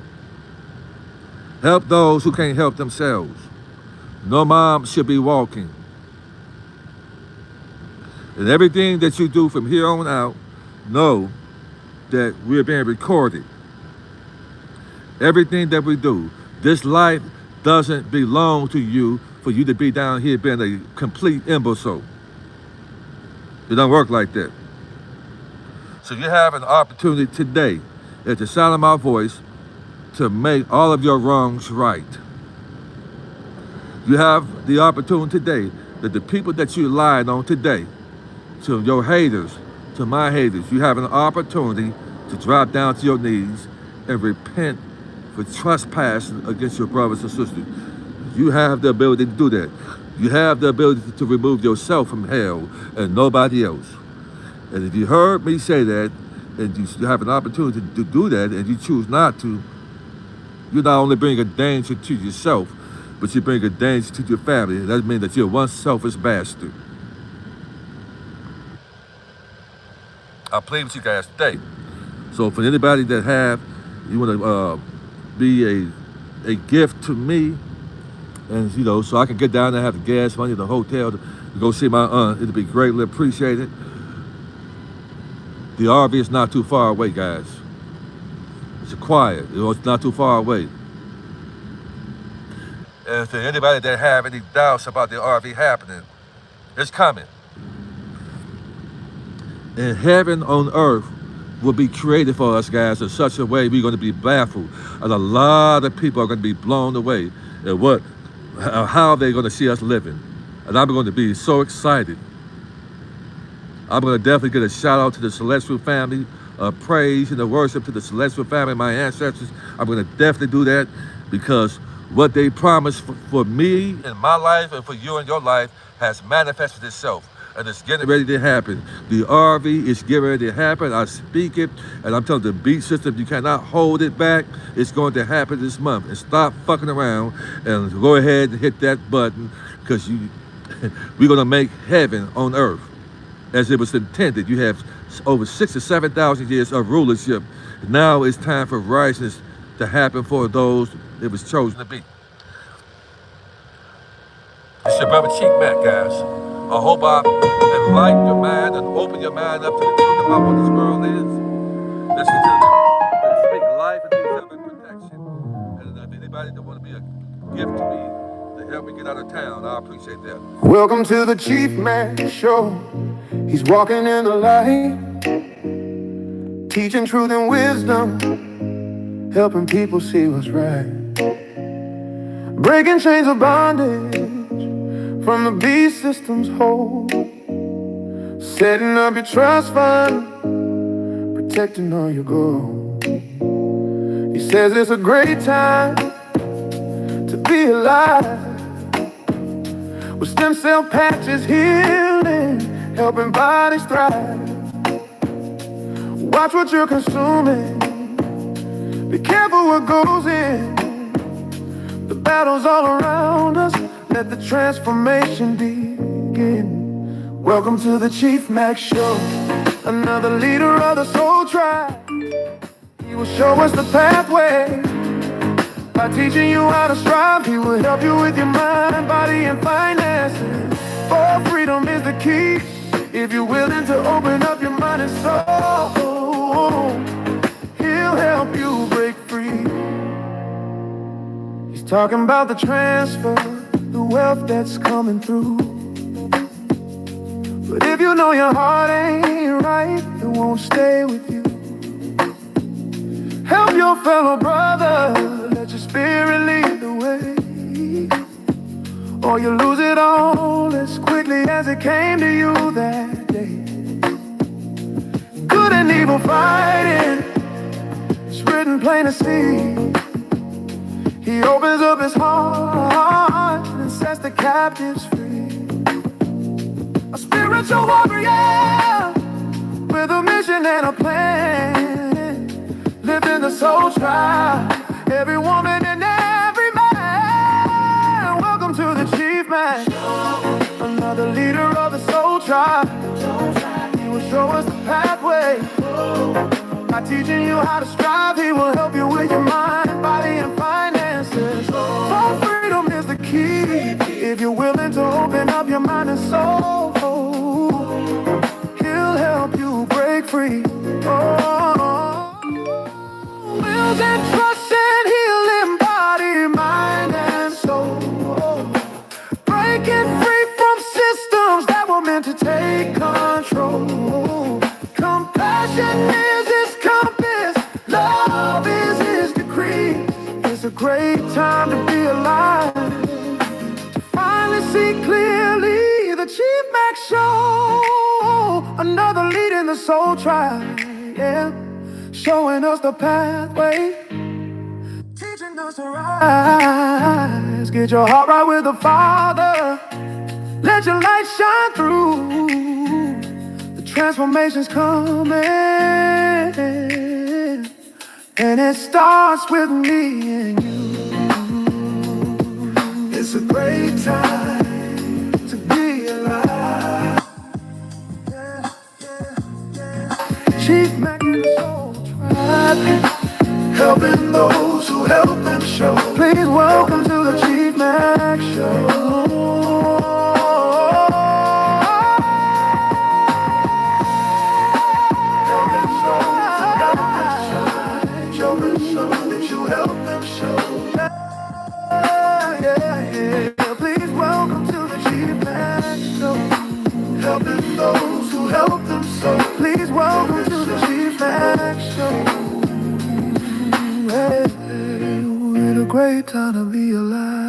Help those who can't help themselves. No mom should be walking. And everything that you do from here on out, know that we're being recorded. Everything that we do, this life doesn't belong to you for you to be down here being a complete imbecile. It don't work like that. So you have an opportunity today, at the sound of my voice, to make all of your wrongs right. You have the opportunity today that the people that you lied on today, to your haters, to my haters, you have an opportunity to drop down to your knees and repent for trespassing against your brothers and sisters. You have the ability to do that. You have the ability to remove yourself from hell and nobody else. And if you heard me say that, and you have an opportunity to do that, and you choose not to, you not only bring a danger to yourself, but you bring a danger to your family. That means that you're one selfish bastard. I plead with you guys today. So for anybody that you want to be a gift to me, and so I can get down there, have the gas money, the hotel to go see my aunt, it'd be greatly appreciated. The RV is not too far away, guys. It's quiet. It's not too far away. And for anybody that have any doubts about the RV happening, it's coming. And heaven on earth will be created for us, guys, in such a way we're going to be baffled. And a lot of people are going to be blown away at how they're going to see us living. And I'm going to be so excited. I'm going to definitely get a shout out to the Celestial family, praise and worship to the Celestial family, my ancestors. I'm going to definitely do that because what they promised for me in my life and for you in your life has manifested itself. And it's getting ready to happen. The RV is getting ready to happen. I speak it, and I'm telling the beat system, you cannot hold it back. It's going to happen this month. And stop fucking around and go ahead and hit that button because we're going to make heaven on earth as it was intended. You have over 6,000 to 7,000 years of rulership. Now it's time for righteousness to happen for those it was chosen to be. It's your brother Chief Mack, guys. I hope I enlighten your mind and open your mind up to the truth about what this world is. Listen to speak life and development protection. And if anybody that want to be a gift to me to help me get out of town, I appreciate that. Welcome to the Chief Mack Show. He's walking in the light, teaching truth and wisdom, helping people see what's right, breaking chains of bondage from the beast system's hold, setting up your trust fund, protecting all your gold. He says it's a great time to be alive, with stem cell patches healing, helping bodies thrive. Watch what you're consuming, be careful what goes in. The battle's all around us, let the transformation begin. Welcome to the Chief Mack Show, another leader of the soul tribe. He will show us the pathway by teaching you how to strive. He will help you with your mind, body, and finances. For freedom is the key, if you're willing to open up your mind and soul. He'll help you break free. He's talking about the transfer, the wealth that's coming through. But if you know your heart ain't right, it won't stay with you. Help your fellow brother, let your spirit lead the way, or you lose it all as quickly as it came to you that day. Good and evil fighting, it's written plain to see. He opens up his heart and sets the captives free. A spiritual warrior with a mission and a plan, lifting the soul tribe, every woman and every man. Welcome to the Chief Mack, another leader of the soul tribe. He will show us the pathway by teaching you how to strive. He will help you with your mind, body, and finances. For freedom is the key, if you're willing to open up your mind and soul. He'll help you break free. Wills and trust and healing body, mind, and soul. Breaking free from systems that were meant to take control. Compassion is his compass, love is his decree. It's a great time to be alive, to soul tribe, yeah. Showing us the pathway, teaching us to rise. Get your heart right with the Father. Let your light shine through. The transformation's coming, and it starts with me and you. It's a great time to be alive. Yeah, yeah, yeah. Chief Mack and the Soul Tribe, helping those who help them show. Please welcome to the Chief Mack Show. Please welcome to the Chief Mack Show. Helping those who help them so. Please welcome to the Chief Mack Show. Hey, what a great time to be alive.